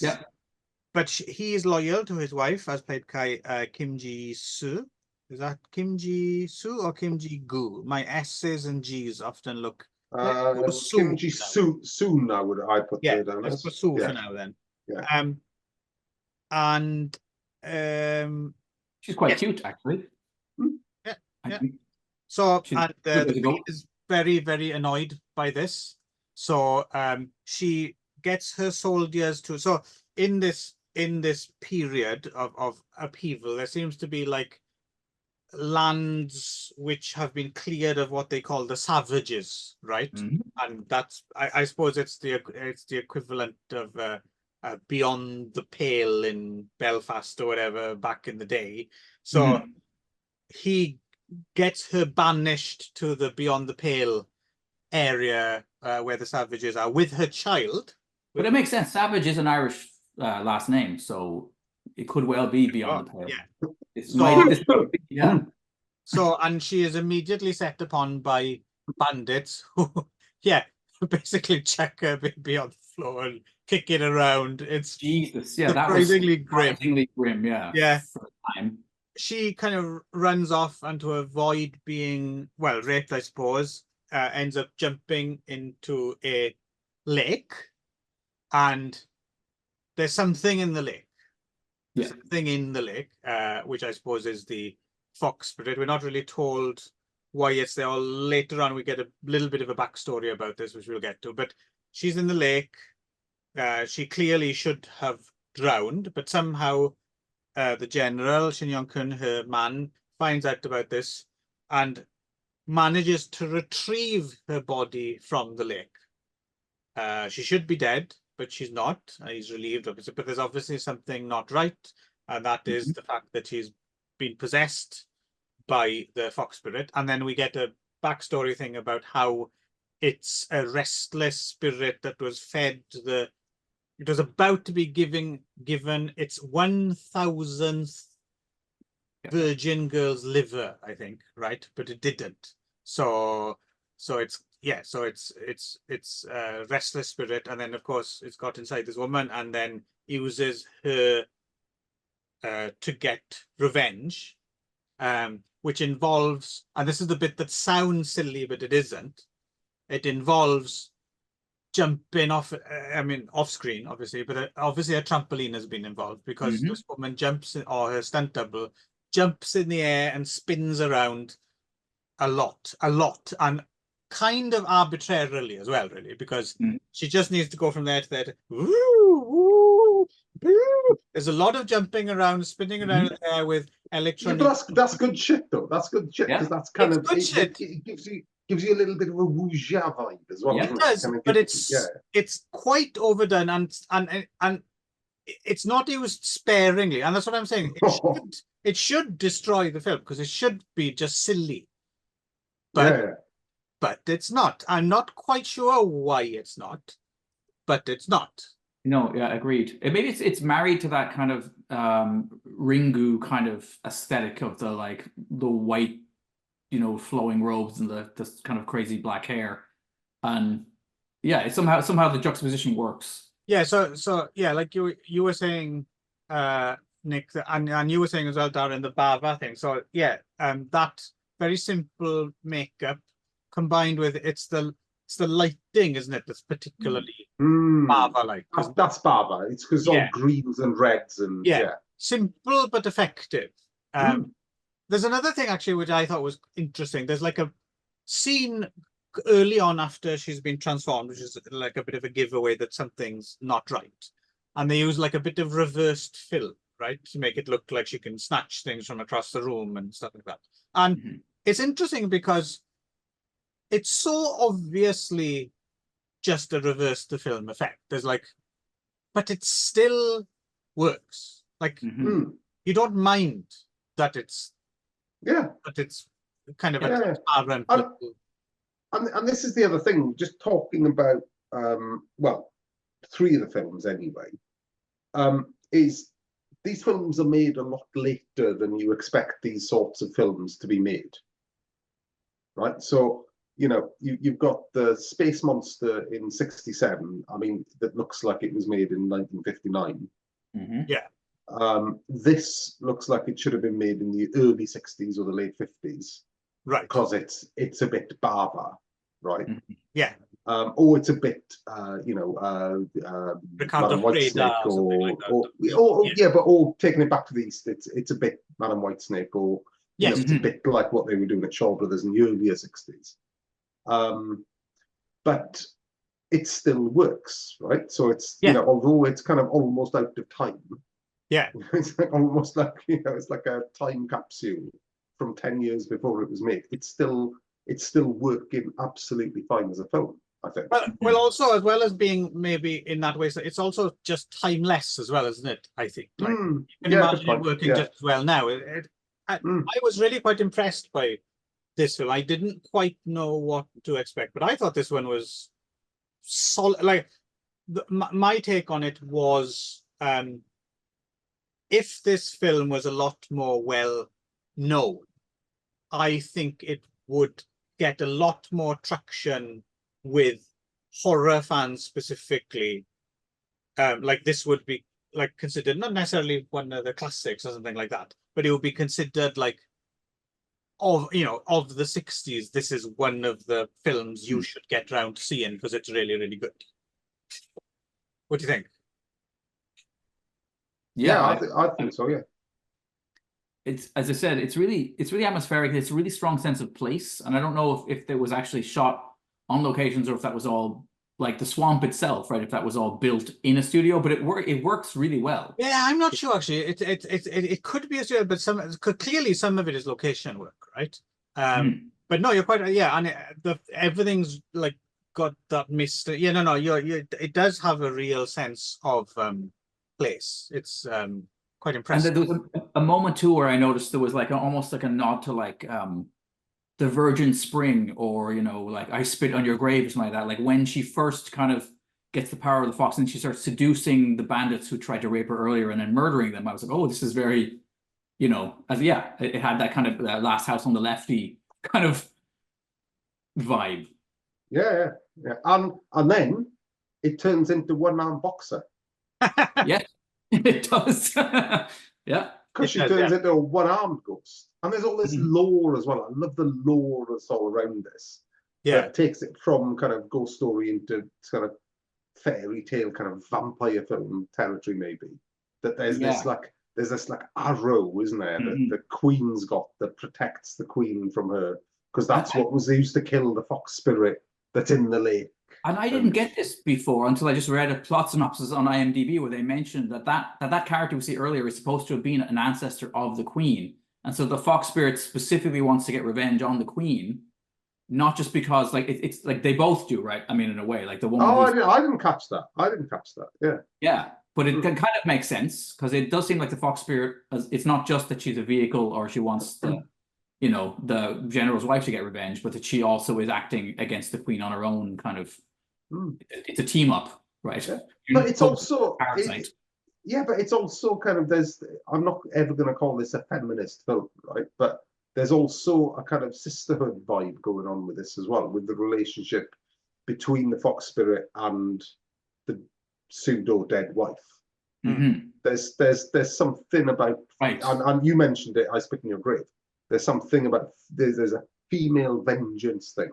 But he is loyal to his wife, as played by Kim Ji-soo. Is that Kim Ji-soo or Kim Ji-gu? My S's and G's often look. Kim Ji-soo now would I put there down. Let's put Soo for now then. Yeah. And she's quite cute, actually. Yeah. So the queen is very, very annoyed by this. So she gets her soldiers to. So in this period of upheaval, there seems to be like lands which have been cleared of what they call the savages, right? And that's I suppose it's the equivalent of Beyond the Pale in Belfast or whatever back in the day. So he gets her banished to the Beyond the Pale area where the savages are with her child. But it makes sense. Savage is an Irish last name, so it could well be Beyond the Pale. Yeah. So, and she is immediately set upon by bandits who, basically check her baby on the floor and kick it around. It's Jesus, surprisingly grim. Yeah. She kind of runs off and to avoid being raped, I suppose. Ends up jumping into a lake, and there's something in the lake. Something in the lake, which I suppose is the fox spirit. We're not really told why it's there. Later on, we get a little bit of a backstory about this, which we'll get to. But she's in the lake. she clearly should have drowned, but somehow the general, Shin Yong-kun, her man, finds out about this and manages to retrieve her body from the lake. She should be dead, but she's not. He's relieved of it, but there's obviously something not right, and that is the fact that she's been possessed by the fox spirit. And then we get a backstory thing about how it's a restless spirit that was fed it was about to be given its 1,000th virgin girl's liver, I think, right? But it didn't. So it's a restless spirit, and then of course it's got inside this woman, and then uses her to get revenge, which involves, and this is the bit that sounds silly, but it isn't. It involves jumping off, off screen, obviously, but obviously a trampoline has been involved, because this woman jumps, or her stunt double jumps in the air and spins around a lot, and kind of arbitrarily as well, really, because she just needs to go from there to there. There's a lot of jumping around, spinning around in the air with electronic. Yeah, but that's good shit, though. That's good shit, because that's kind of it gives you a little bit of a wuxia vibe as well. It does, kind of but it's quite overdone, and it's not used sparingly, and that's what I'm saying. It should destroy the film, because it should be just silly, but it's not. I'm not quite sure why it's not, but it's not. No, yeah, agreed. Maybe it's married to that kind of Ringu kind of aesthetic of the white, flowing robes and the kind of crazy black hair, and yeah, somehow the juxtaposition works. Yeah, so yeah, like you were saying, Nick, and you were saying as well, Darren, the Bava thing. So yeah, that very simple makeup combined with it's the lighting, isn't it? That's particularly Bava-like. That's Bava. It's because all greens and reds and simple but effective. There's another thing actually which I thought was interesting. There's like a scene early on after she's been transformed, which is like a bit of a giveaway that something's not right, and they use like a bit of reversed fill, right, to make it look like she can snatch things from across the room and stuff like that. And it's interesting because it's so obviously just a reverse the film effect. There's but it still works. Like you don't mind that it's but it's kind of a transparent. And this is the other thing, just talking about, well, 3 of the films anyway, is these films are made a lot later than you expect these sorts of films to be made, right? So, you've got the Space Monster in 1967, that looks like it was made in 1959. This looks like it should have been made in the early 60s or the late 50s. Right. Because it's a bit Bava, right? Yeah. Or it's a bit, Ricardo Whitesnake, or taking it back to the East, it's a bit Madam Whitesnake, or it's a bit like what they were doing at Shaw Brothers in the earlier 60s. But it still works, right? So it's, although it's kind of almost out of time. Yeah. It's almost like, it's like a time capsule from 10 years before it was made. It's still working absolutely fine as a film, I think. Well, also, as well as being maybe in that way, so it's also just timeless as well, isn't it? I think. You can imagine it working just as well now. I was really quite impressed by this film. I didn't quite know what to expect, but I thought this one was solid. Like my take on it was, if this film was a lot more well known, I think it would get a lot more traction with horror fans specifically. Like this would be considered not necessarily one of the classics or something like that, but it would be considered of the 60s. This is one of the films you should get round to seeing because it's really, really good. What do you think? Yeah, I think so. Yeah. It's, as I said, it's really atmospheric. It's a really strong sense of place, and I don't know if it was actually shot on locations or if that was all like the swamp itself, right? If that was all built in a studio, but it works really well. Yeah, I'm not sure actually. It could be a studio, but clearly some of it is location work, right? But no, you're quite yeah, and everything's like got that mystery. Yeah, no, it does have a real sense of place. It's quite impressive. And there was a moment too where I noticed there was like almost like a nod to like the Virgin Spring, or like I Spit on Your Grave or something like that. Like when she first kind of gets the power of the fox and she starts seducing the bandits who tried to rape her earlier and then murdering them. I was like, oh, this is very, it had that kind of Last House on the Lefty kind of vibe. Yeah. And then it turns into one-armed boxer. Yeah, it does. Yeah. Because she turns into a one-armed ghost. And there's all this lore as well. I love the lore that's all around this. Yeah. That takes it from kind of ghost story into kind of fairy tale, kind of vampire film territory, maybe. That there's this like arrow, isn't there, that the queen's got that protects the queen from her. Because that's what was used to kill the fox spirit that's in the lake. And I didn't get this before until I just read a plot synopsis on IMDb where they mentioned that character we see earlier is supposed to have been an ancestor of the queen. And so the fox spirit specifically wants to get revenge on the queen, not just because like it's like they both do, right? I mean, in a way, like the woman. Oh, I didn't catch that. Yeah. Yeah, but it kind of makes sense because it does seem like the fox spirit. It's not just that she's a vehicle or she wants the general's wife to get revenge, but that she also is acting against the queen on her own kind of. It's a team up, right? Yeah. But it's also parasite. But it's also kind of I'm not ever going to call this a feminist film, right? But there's also a kind of sisterhood vibe going on with this as well, with the relationship between the fox spirit and the pseudo dead wife. There's something about, and you mentioned it, I Spit in Your Grave. There's something about there's a female vengeance thing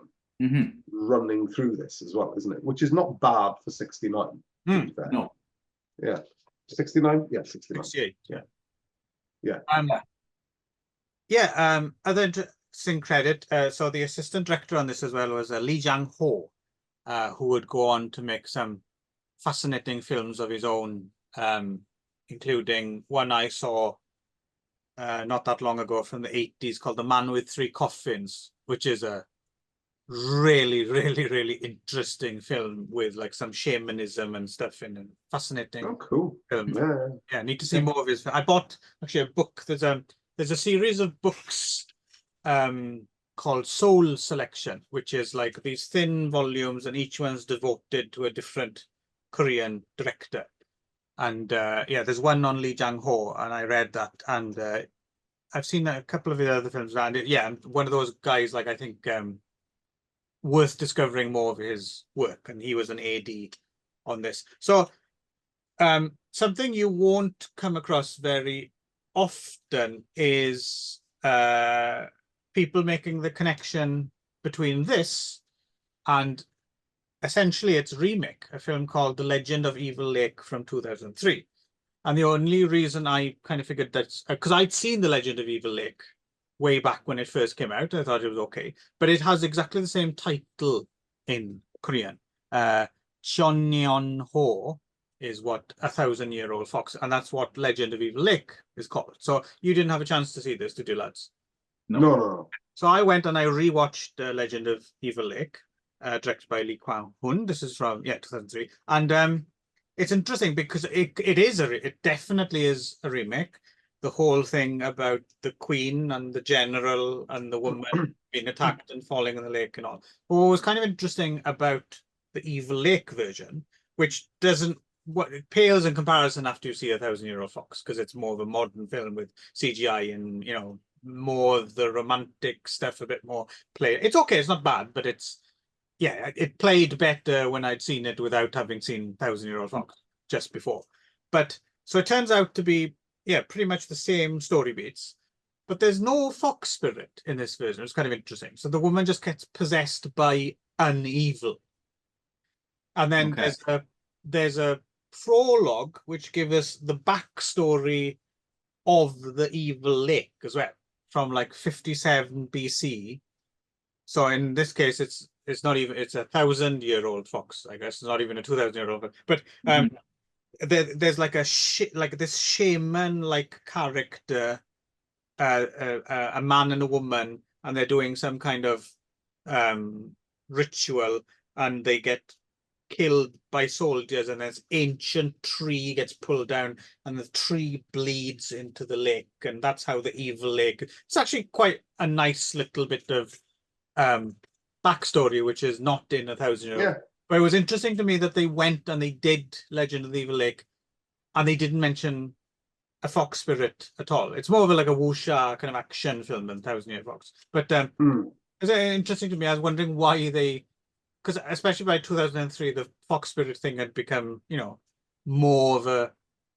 running through this as well, isn't it? Which is not bad for 69. No. Yeah. 69? Yeah, 69. 68, yeah. Other interesting credit. So the assistant director on this as well was Lee Jang-ho, who would go on to make some fascinating films of his own, including one I saw not that long ago from the 80s called The Man with Three Coffins, which is a really, really, really interesting film with like some shamanism and stuff in it. Fascinating. Oh, cool. Film. Yeah, I need to see more of his. I bought actually a book. There's a series of books called Soul Selection, which is like these thin volumes, and each one's devoted to a different Korean director. And there's one on Lee Jang-ho, and I read that, and I've seen a couple of his other films, and one of those guys, like I think worth discovering more of his work, and he was an AD on this. So something you won't come across very often is people making the connection between this and essentially its remake, a film called The Legend of Evil Lake from 2003. And the only reason I kind of figured that's because I'd seen The Legend of Evil Lake way back when it first came out. I thought it was okay, but it has exactly the same title in Korean. Cheonyeon-ho is what 1,000-year-old fox, and that's what Legend of Evil Lake is called. So you didn't have a chance to see this, did you, lads? No. So I went and I rewatched Legend of Evil Lake, directed by Lee Kwang-hun. This is from 2003, and it's interesting because it definitely is a remake. The whole thing about the queen and the general and the woman being attacked and falling in the lake and all. But what was kind of interesting about the Evil Lake version, which it pales in comparison after you see 1,000-year-old fox, because it's more of a modern film with CGI and more of the romantic stuff, a bit more play. It's okay, it's not bad, but it played better when I'd seen it without having seen 1,000-year-old fox just before. But so it turns out to be pretty much the same story beats, but there's no fox spirit in this version. It's kind of interesting. So the woman just gets possessed by an evil, and then there's a prologue which gives us the backstory of the evil lake as well, from like 57 BC. So in this case, it's it's not even, it's a 1,000-year-old fox, I guess. It's not even a 2,000-year-old, but there's like like this shaman-like character, a man and a woman, and they're doing some kind of ritual, and they get killed by soldiers, and this ancient tree gets pulled down, and the tree bleeds into the lake, and that's how the evil lake. It's actually quite a nice little bit of backstory, which is not in 1,000 Year Old. Yeah. But it was interesting to me that they went and they did Legend of the Evil Lake, and they didn't mention a fox spirit at all. It's more of like a wuxia kind of action film than 1,000 Year Fox. But it's interesting to me. I was wondering why they, because especially by 2003, the fox spirit thing had become, you know, more of a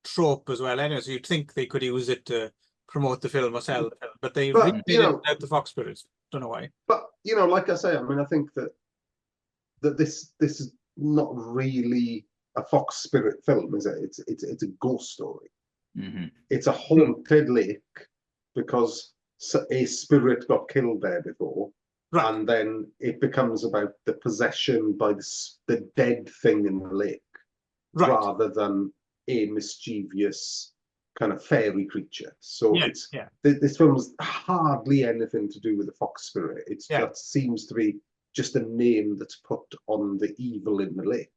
trope as well. Anyway, so you'd think they could use it to promote the film or sell the film, but they really didn't out the fox spirits. Don't know why. But you know, like I say, I mean, I think that this is not really a fox spirit film, is it? It's a ghost story. It's a haunted lake because a spirit got killed there before. Right. And then it becomes about the possession by the dead thing in the lake, rather than a mischievous kind of fairy creature. So this film has hardly anything to do with the fox spirit. That seems to be just a name that's put on the evil in the lake.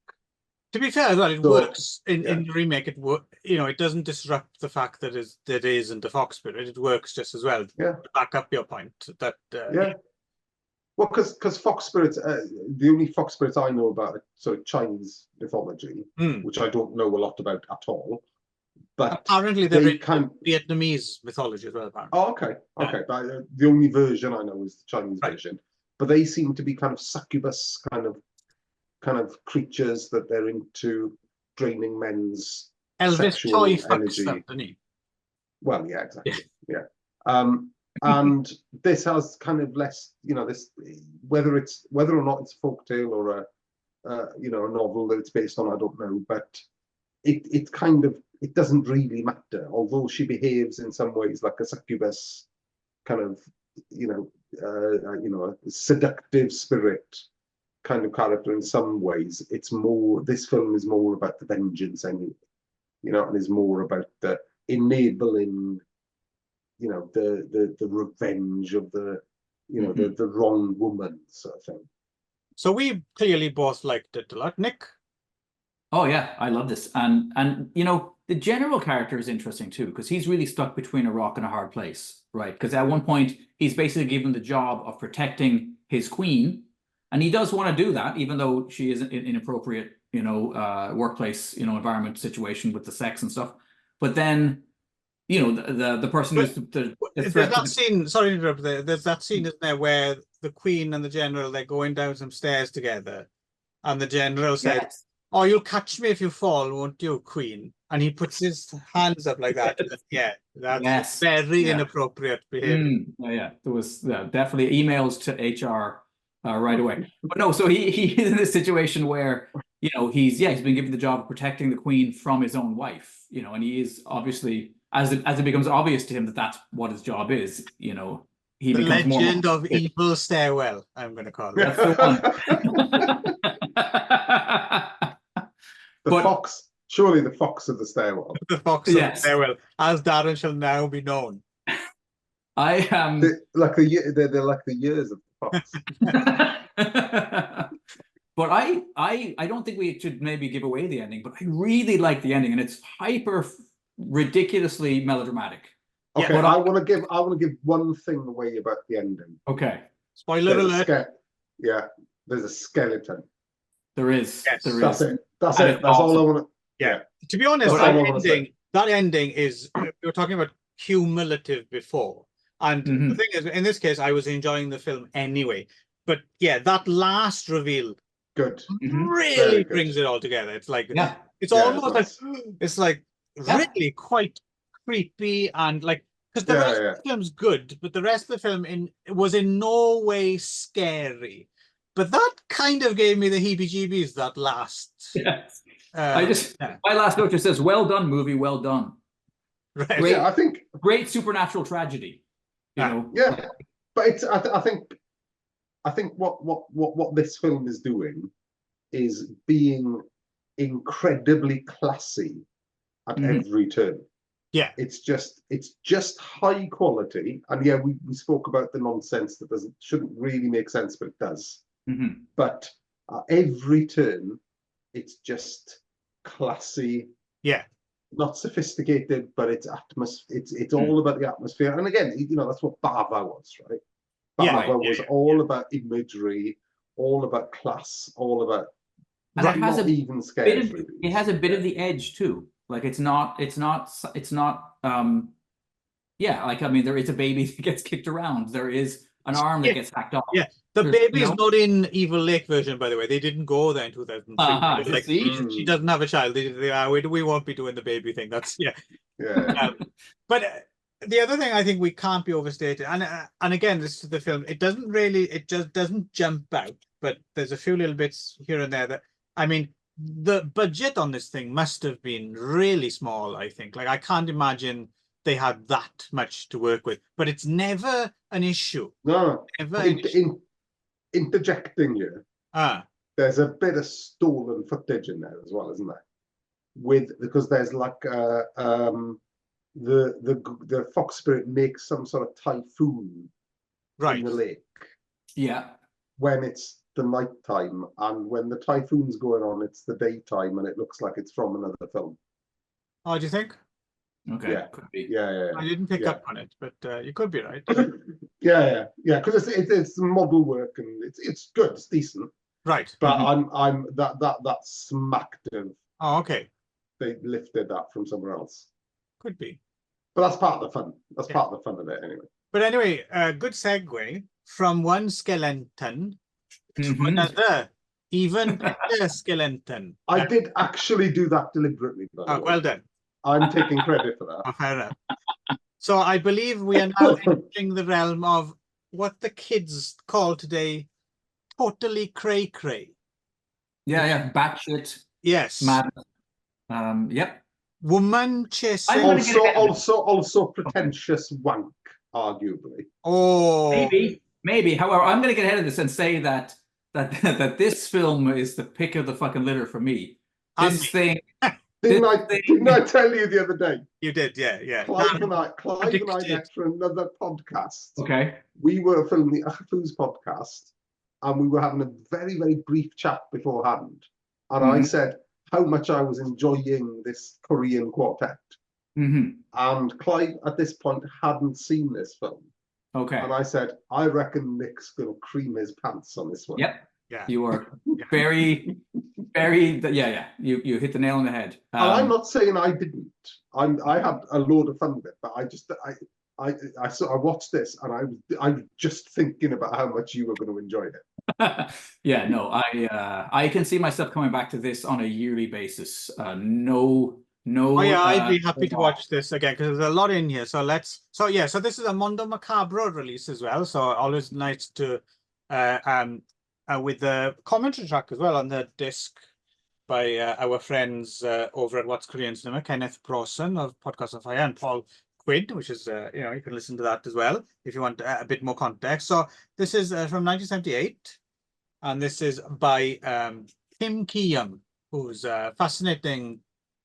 To be fair as well, it works in the remake. It doesn't disrupt the fact that it isn't a fox spirit. It works just as well. To back up your point that well, because fox spirits, the only fox spirits I know about are sort of Chinese mythology, which I don't know a lot about at all. But apparently they're in Vietnamese mythology as well. Apparently. Oh, okay. But, the only version I know is the Chinese version. But they seem to be kind of succubus kind of creatures that they're into draining men's sexual energy. Stuff, doesn't he? Well, yeah, exactly. And this has kind of less, this whether or not it's a folktale or a novel that it's based on, I don't know, but it doesn't really matter. Although she behaves in some ways like a succubus, kind of, a seductive spirit kind of character in some ways. This film is more about the vengeance anyway, and is more about the enabling, the revenge of the wrong woman sort of thing. So we clearly both liked it a lot. Nick? Oh yeah, I love this. And the general character is interesting too, because he's really stuck between a rock and a hard place, right? Because at one point he's basically given the job of protecting his queen, and he does want to do that, even though she is an inappropriate, workplace, environment situation with the sex and stuff. But then, the person who's there's that scene. Sorry to interrupt. There's that scene, isn't there, where the queen and the general, they're going down some stairs together, and the general says, "Oh, you'll catch me if you fall, won't you, queen?" And he puts his hands up like that. That's very inappropriate behavior. There was definitely emails to HR right away. But no, so he is in this situation where he's been given the job of protecting the queen from his own wife. And he is obviously, as it becomes obvious to him that that's what his job is. He the becomes Legend of Evil Stairwell, I'm going to call it. That's the one. Fox. Surely the fox of the stairwell. The fox of the stairwell, as Darren shall now be known. I am they're like the years of the fox. But I don't think we should maybe give away the ending, but I really like the ending, and it's hyper ridiculously melodramatic. Okay, I want to give one thing away about the ending. Okay. Spoiler alert. There's a skeleton. There is. Yes. That's it. That's all I want to. Yeah. To be honest, that ending is, we were talking about cumulative before. And the thing is, in this case, I was enjoying the film anyway. But that last reveal really brings it all together. It's like, it's almost like really quite creepy, and like, because the rest of the film's good, but the rest of the film was in no way scary. But that kind of gave me the heebie-jeebies, that last. Yes. My last note just says, "Well done, movie, well done." Right. Great, I think great supernatural tragedy. But it's I think I think what this film is doing is being incredibly classy at every turn. Yeah, it's just high quality, and yeah, we spoke about the nonsense that shouldn't really make sense, but it does. But every turn, it's just classy. Yeah, not sophisticated, but it's it's all about the atmosphere. And again, that's what Bava was, right? Bava was all about imagery, all about class, all about and it has even scares. It has a bit of the edge too. Like it's not yeah, like I mean, there is a baby that gets kicked around. There is an arm that gets hacked off. Yeah, the baby's not in Evil Lake version, by the way. They didn't go there in 2003. Like, she doesn't have a child. We won't be doing the baby thing. That's but the other thing I think we can't be overstated, and again, this is the film. It just doesn't jump out, but there's a few little bits here and there that, I mean, the budget on this thing must have been really small, I think. Like, I can't imagine they had that much to work with, but it's never an issue. No, interjecting you. There's a bit of stolen footage in there as well, isn't there? Because there's like the fox spirit makes some sort of typhoon in the lake. Yeah. When it's the night time, and when the typhoon's going on, it's the daytime, and it looks like it's from another film. Oh, do you think? Okay, yeah, could be. Yeah. I didn't pick up on it, but you could be right. yeah, because it's model work, and it's good, it's decent. Right. But I'm that smacked of. Oh, okay. They lifted that from somewhere else. Could be. But that's part of the fun. That's part of the fun of it, anyway. But anyway, good segue from one skeleton to another, even better skeleton. I did actually do that deliberately. Well done. I'm taking credit for that. Fair enough. So I believe we are now entering the realm of what the kids call today totally cray-cray. Yeah, batshit. Yes. Madness. Yep. Woman chasing. Also pretentious wank, arguably. Oh, maybe. However, I'm going to get ahead of this and say that this film is the pick of the fucking litter for me. This thing. Didn't I tell you the other day? You did, yeah. Clive and I met for another podcast. Okay. We were filming the Achafoo's podcast, and we were having a very, very brief chat beforehand. And I said how much I was enjoying this Korean quartet. And Clive, at this point, hadn't seen this film. Okay. And I said, I reckon Nick's going to cream his pants on this one. Yep. Yeah. You were very, yeah. You hit the nail on the head. And I'm not saying I didn't. I had a load of fun with it, but I watched this, and I was just thinking about how much you were going to enjoy it. Yeah, no, I can see myself coming back to this on a yearly basis. No. Oh yeah, I'd be happy to watch this again because there's a lot in here. So so this is a Mondo Macabro release as well. So always nice to with the commentary track as well on the disc by our friends over at What's Korean Cinema, Kenneth Brawson of Podcast of Fire and Paul Quinn, which is you can listen to that as well if you want a bit more context. So this is from 1978, and this is by Kim Ki-young, who's a fascinating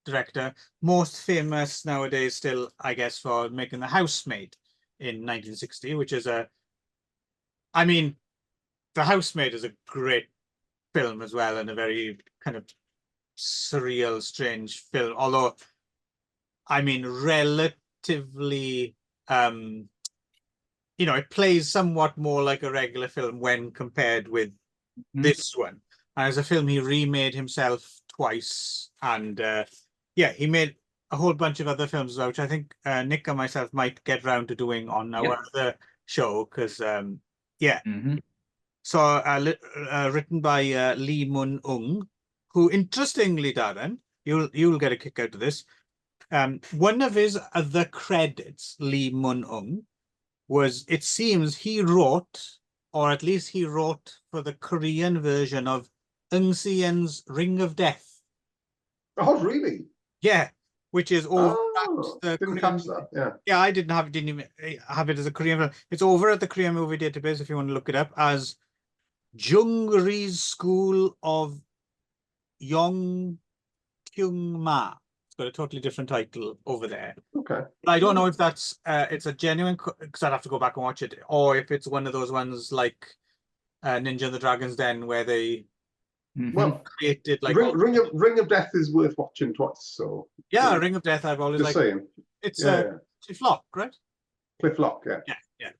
director, most famous nowadays still, I guess, for making The Housemaid in 1960, which is The Housemaid is a great film as well, and a very kind of surreal, strange film. Although, relatively, it plays somewhat more like a regular film when compared with this one. And as a film, he remade himself twice, and he made a whole bunch of other films as well, which I think Nick and myself might get round to doing on our other show, because So written by Lee Mun-ung, who, interestingly, Darren, you'll get a kick out of this. One of his other credits, Lee Mun-ung, was, it seems, he wrote, or at least he wrote for the Korean version of Eun Si-yeon's Ring of Death. Oh, really? Yeah, which is over at the didn't catch that. Yeah, I didn't even have it as a Korean film. It's over at the Korean Movie Database if you want to look it up as Jungri's School of Yong Kyung Ma. It's got a totally different title over there. Okay. But I don't know if that's it's a genuine, because I'd have to go back and watch it, or if it's one of those ones like Ninja and the Dragon's Den where they Well, created like Ring of Death is worth watching twice. So yeah, Ring of Death. I've always just like saying. it's Yeah, Cliff Lock, right? Cliff Lock. Yeah. Yeah.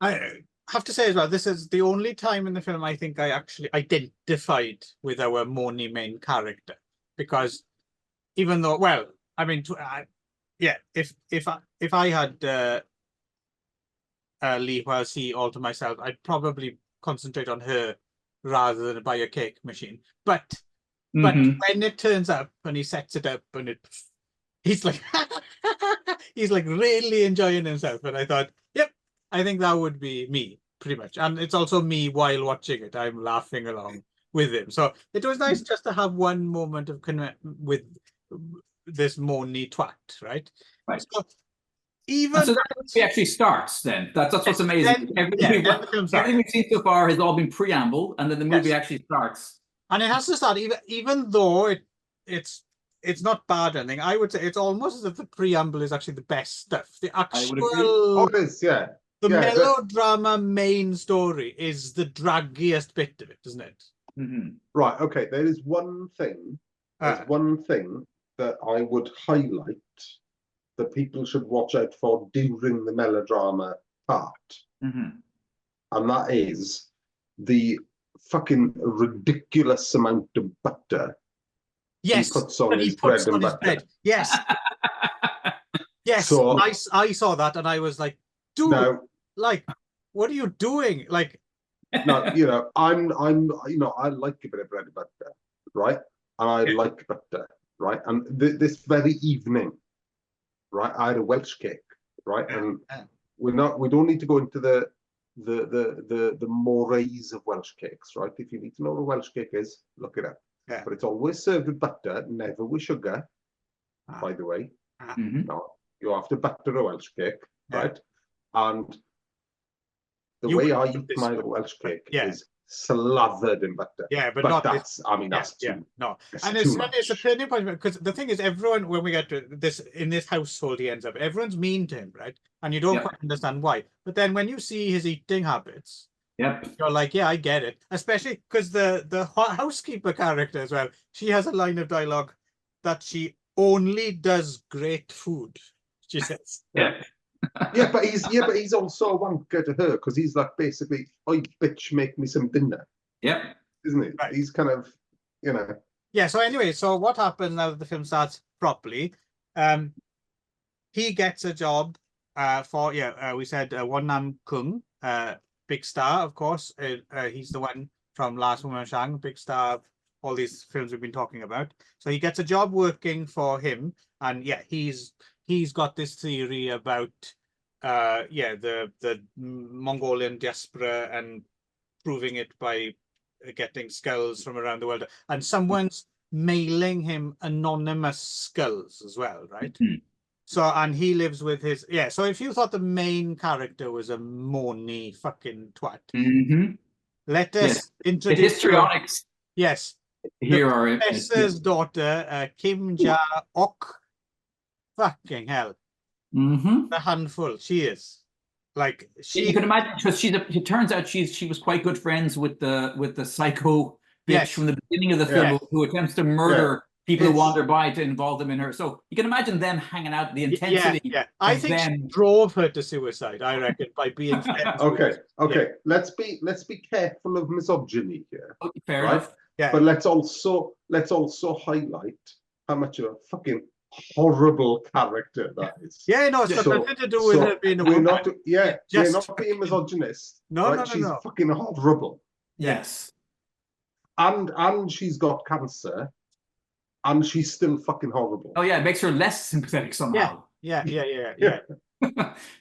I have to say as well, this is the only time in the film I think I actually identified with our Moni main character, because even though, well, I mean, yeah, if I had Lee Hwa-see all to myself, I'd probably concentrate on her rather than buy a cake machine. But when it turns up and he sets it up and he's like he's like really enjoying himself, and I thought, yep, I think that would be me pretty much. And it's also me while watching it. I'm laughing along with him. So it was nice just to have one moment of connect with this Moni twat, right? Right. So even so that movie actually starts then. That's what's amazing. Everything we've seen so far has all been preamble, and then the movie actually starts. And it has to start even though it's not bad or anything. I would say it's almost as if the preamble is actually the best stuff. The actual the melodrama main story is the draggiest bit of it, isn't it? Right. Okay. There is one thing. There's one thing that I would highlight that people should watch out for during the melodrama part, and that is the fucking ridiculous amount of butter he puts on his bread and butter. Yes. Yes. So, I saw that and I was like, dude, like, what are you doing? Like, no, you know, I'm you know, I like a bit of bread and butter, right? And I like butter, right? And this very evening, right, I had a Welsh cake, right? And we don't need to go into the mores of Welsh cakes, right? If you need to know what a Welsh cake is, look it up. Yeah. But it's always served with butter, never with sugar, by the way. No, you have to butter a Welsh cake, right? And the way I eat my Welsh cake is slathered in butter. Yeah, but that's, I mean, that's too, no. And it's a turning point, because the thing is, everyone, when we get to this, in this household he ends up, everyone's mean to him, right? And you don't quite understand why. But then when you see his eating habits, you're like, yeah, I get it. Especially because the housekeeper character as well, she has a line of dialogue that she only does great food, she says. but he's also a wanker to her, because he's like basically, "Oi, bitch, make me some dinner." Isn't he? Right. He's kind of, you know. Yeah. So anyway, so what happens now that the film starts properly? He gets a job for we said Won Nam-kung, big star, of course. He's the one from Last Woman of Shang, big star of all these films we've been talking about. So he gets a job working for him, and he's got this theory about the Mongolian diaspora and proving it by getting skulls from around the world, and someone's mailing him anonymous skulls as well, right? So, and he lives with his so if you thought the main character was a Moni fucking twat, let us introduce the histrionics. Yes, here the are professor's daughter, Kim Ja-ok. Fucking hell. The handful she is. Like, you can imagine, because it turns out she was quite good friends with the psycho bitch from the beginning of the film who attempts to murder people who wander by to involve them in her. So you can imagine them hanging out, the intensity. I think she drove her to suicide, I reckon, by being friends. Okay. Let's be careful of misogyny here. Fair enough. Yeah. But let's also highlight how much of a fucking horrible character that is. Yeah, no, it's got nothing to do with her being a woman. We're not being misogynist. No, she's fucking horrible. Yes. And she's got cancer, and she's still fucking horrible. Oh yeah, it makes her less sympathetic somehow. Yeah.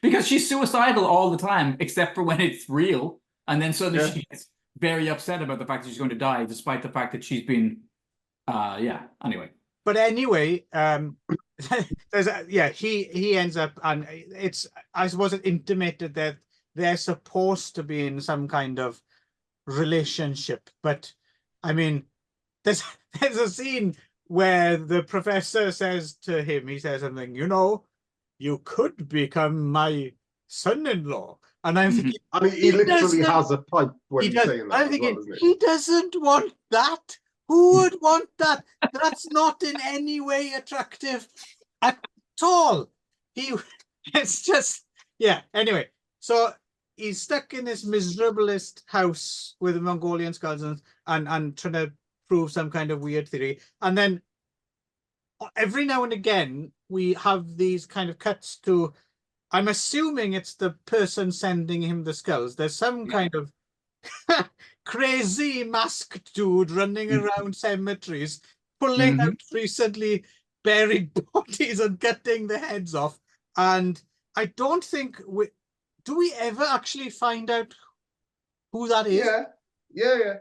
Because she's suicidal all the time, except for when it's real, and then suddenly she gets very upset about the fact that she's going to die, despite the fact that she's been anyway. But anyway, he ends up, and it's, I suppose, it intimated that they're supposed to be in some kind of relationship. But I mean, there's a scene where the professor says to him, he says something, you could become my son-in-law. And I'm thinking, I mean, he literally has a pipe when he's saying that. I'm thinking, he doesn't want that. Who would want that? That's not in any way attractive at all. It's just, anyway. So he's stuck in this miserablest house with the Mongolian skulls and trying to prove some kind of weird theory. And then every now and again, we have these kind of cuts to, I'm assuming it's the person sending him the skulls. There's some kind of crazy masked dude running around cemeteries, pulling out recently buried bodies and cutting the heads off. And I don't think do we ever actually find out who that is? Yeah.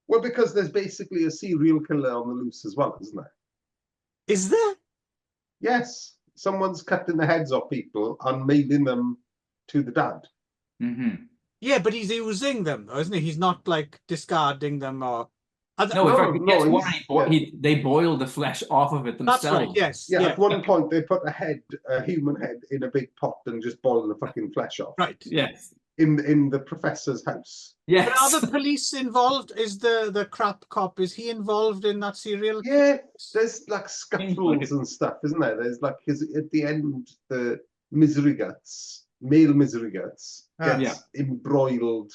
Well, because there's basically a serial killer on the loose as well, isn't there? Is there? Yes. Someone's cutting the heads off people and mailing them to the dad. Yeah, but he's using them, though, isn't he? He's not like discarding them or. No, in fact, they boil the flesh off of it themselves. That's right. Yes. Yeah. At one point, they put a human head, in a big pot and just boil the fucking flesh off. Right. Yes. In the professor's house. Yes. But are the police involved? Is the crap cop? Is he involved in that serial? Yeah. There's like scuffles and stuff, isn't there? There's like at the end, the male misery guts gets embroiled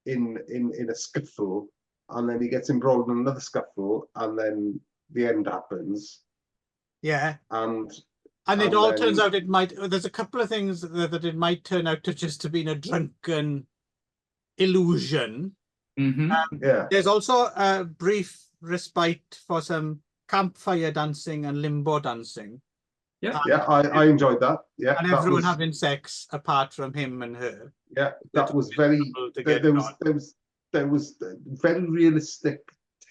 in a scuffle, and then he gets embroiled in another scuffle, and then the end happens. Yeah. And it all turns out there's a couple of things that it might turn out to just have been a drunken illusion. There's also a brief respite for some campfire dancing and limbo dancing. I enjoyed that. Yeah, and everyone having sex apart from him and her. Yeah, that was very. There was very realistic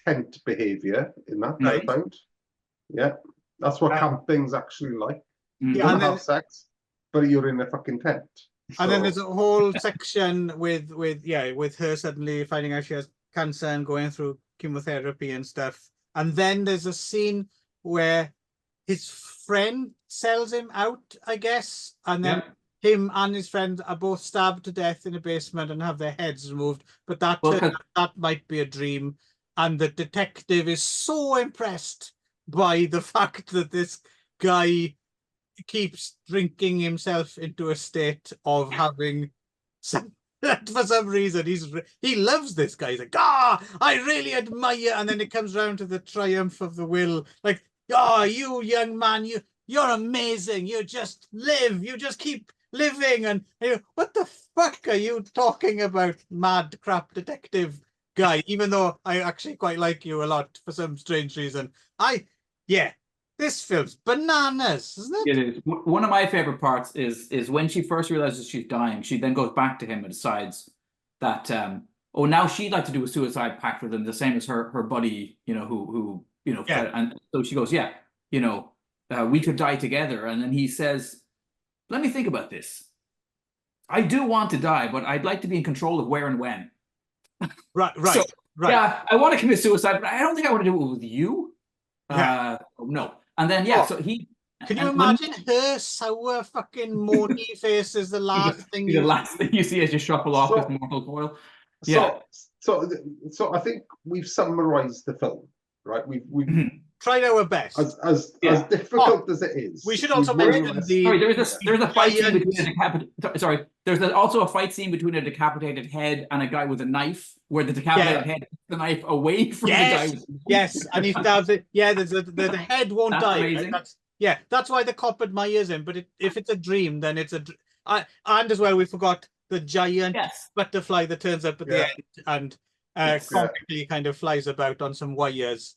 tent behaviour in that. I found. Yeah, that's what camping's actually like. You don't have sex, but you're in a fucking tent. And then there's a whole section with her suddenly finding out she has cancer and going through chemotherapy and stuff. And then there's a scene where his friend sells him out, I guess, and then him and his friend are both stabbed to death in a basement and have their heads removed. But that might be a dream. And the detective is so impressed by the fact that this guy keeps drinking himself into a state of having some. For some reason, he loves this guy. He's like, I really admire. And then it comes round to the triumph of the will. Like, you young man, you're amazing. You just live. You just keep living. And what the fuck are you talking about, mad crap detective guy? Even though I actually quite like you a lot for some strange reason. This film's bananas, isn't it? It is. One of my favorite parts is when she first realizes she's dying. She then goes back to him and decides that now she'd like to do a suicide pact with him, the same as her buddy, who and so she goes, we could die together. And then he says, let me think about this. I do want to die, but I'd like to be in control of where and when. Right. Yeah, I want to commit suicide, but I don't think I want to do it with you. No. And then so he. Can you imagine her sour fucking moany face is the last thing you see as you shuffle off his mortal coil? So I think we've summarized the film, right? We've tried our best. As difficult as it is. We should also mention there's a fight scene between there's also a fight scene between a decapitated head and a guy with a knife, where the decapitated head takes the knife away from the guy. Yes, and he stabs it. Yeah, the head won't die. Right? That's why the cop admires him. But if it's a dream, then it's and as well, we forgot the giant butterfly that turns up at the end and comically kind of flies about on some wires.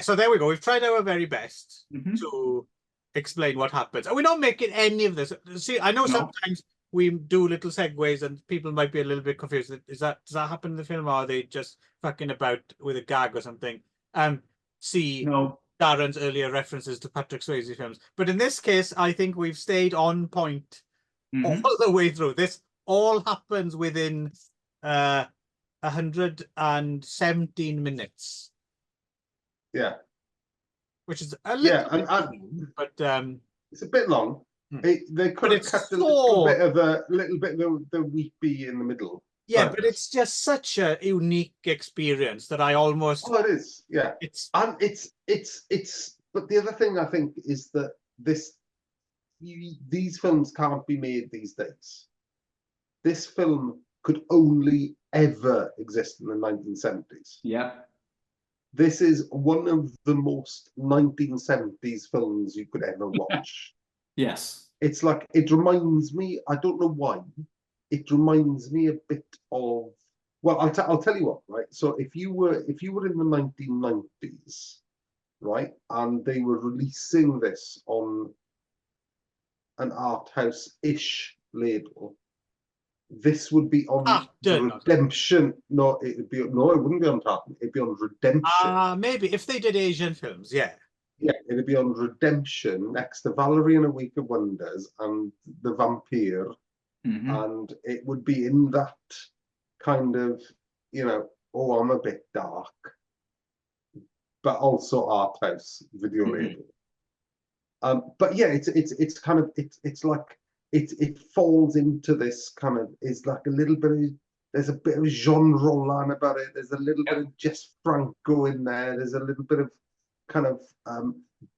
So there we go. We've tried our very best to explain what happens. And we're not making any of this. See, I know sometimes we do little segues and people might be a little bit confused. Does that happen in the film, or are they just fucking about with a gag or something? Darren's earlier references to Patrick Swayze films. But in this case, I think we've stayed on point all the way through. This all happens within 117 minutes. Yeah. Which is a little but it's a bit long. They could have cut a little bit of the weepy in the middle. Yeah, but it's just such a unique experience that I almost. Oh, it is. Yeah, it's. But the other thing I think is that these films can't be made these days. This film could only ever exist in the 1970s. Yeah. This is one of the most 1970s films you could ever watch. Yes. It's like, it reminds me, I don't know why, it reminds me a bit of, well, I'll tell you what, right? So if you were in the 1990s, right, and they were releasing this on an art house-ish label, this would be on Redemption. No, it wouldn't be on Tartan. It'd be on Redemption. Maybe if they did Asian films, yeah. Yeah, it'd be on Redemption next to Valerie and a Week of Wonders and The Vampire. And it would be in that kind of, you know, oh, I'm a bit dark, but also art house video label. But yeah, it's kind of, it's like, it falls into this kind of, it's like a little bit of, there's a bit of Jean Rollin about it, there's a little bit of Jess Franco in there, there's a little bit of kind of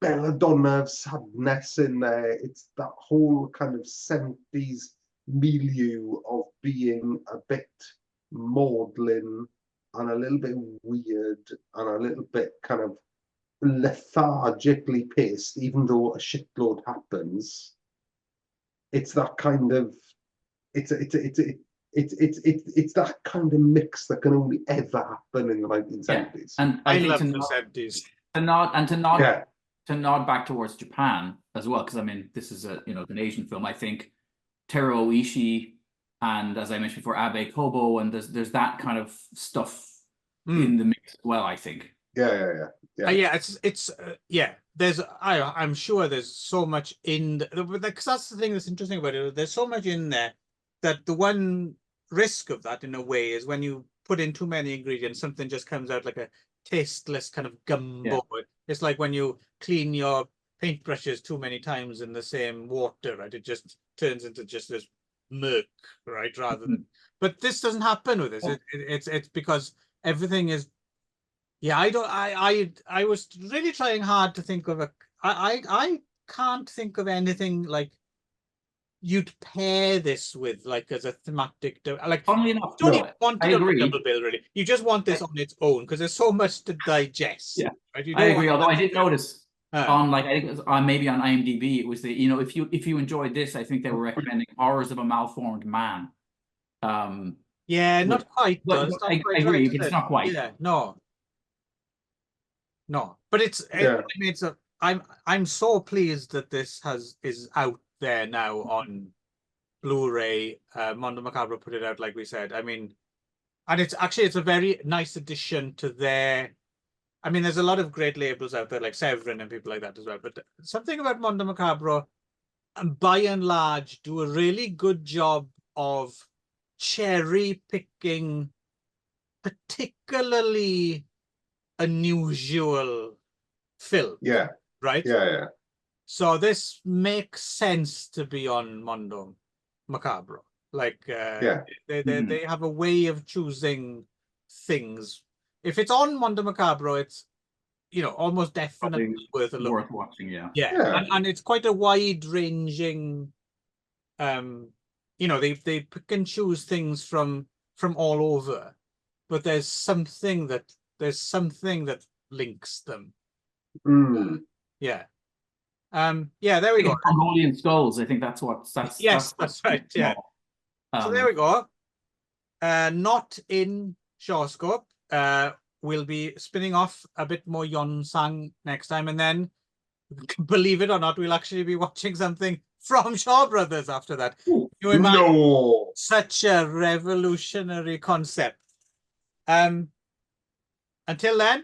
belladonna of sadness in there. It's that whole kind of 70s milieu of being a bit maudlin and a little bit weird and a little bit kind of lethargically paced, even though a shitload happens. It's that kind of, it's that kind of mix that can only ever happen in the 1970s. And I love the 70s. To nod back towards Japan as well, because I mean, this is an Asian film. I think Teruo Ishii and, as I mentioned before, Abe Kobo, and there's that kind of stuff in the mix as well, I think. Yeah. There's I'm sure there's so much in because that's the thing that's interesting about it. There's so much in there that the one risk of that, in a way, is when you put in too many ingredients, something just comes out like a tasteless kind of gumbo. It's like when you clean your paintbrushes too many times in the same water, right? It just turns into just this murk, right? Rather than, but this doesn't happen with this. It's because everything is. Yeah, I was really trying hard to think of I can't think of anything like you'd pair this with, like, as a thematic, like, funnily enough, don't even want to do a double bill, really. You just want this on its own because there's so much to digest. Yeah, right? I agree. Although I did notice on, like, I think it was on, maybe on IMDb, it was the, you know, if you enjoyed this, I think they were recommending Horrors of a Malformed Man. Yeah, not quite. But I agree, but it's not quite. Yeah, no, but it's. I mean, it's a. I'm so pleased that this is out there now on Blu-ray. Mondo Macabro put it out, like we said. I mean, and it's a very nice addition to their. I mean, there's a lot of great labels out there, like Severin and people like that as well. But something about Mondo Macabro, and by and large, do a really good job of cherry picking particularly unusual film. Yeah. Right? Yeah. So this makes sense to be on Mondo Macabro. Like, they have a way of choosing things. If it's on Mondo Macabro, it's, you know, almost definitely worth a look. Worth watching, yeah. And it's quite a wide-ranging. You know, they pick and choose things from all over, but there's something that links them. Yeah. There we go. Mongolian skulls. I think that's right. Yeah. So there we go. Not in ShawScope. We'll be spinning off a bit more YEONSAN next time, and then, believe it or not, we'll actually be watching something from Shaw Brothers after that. Ooh, you imagine such a revolutionary concept. Until then,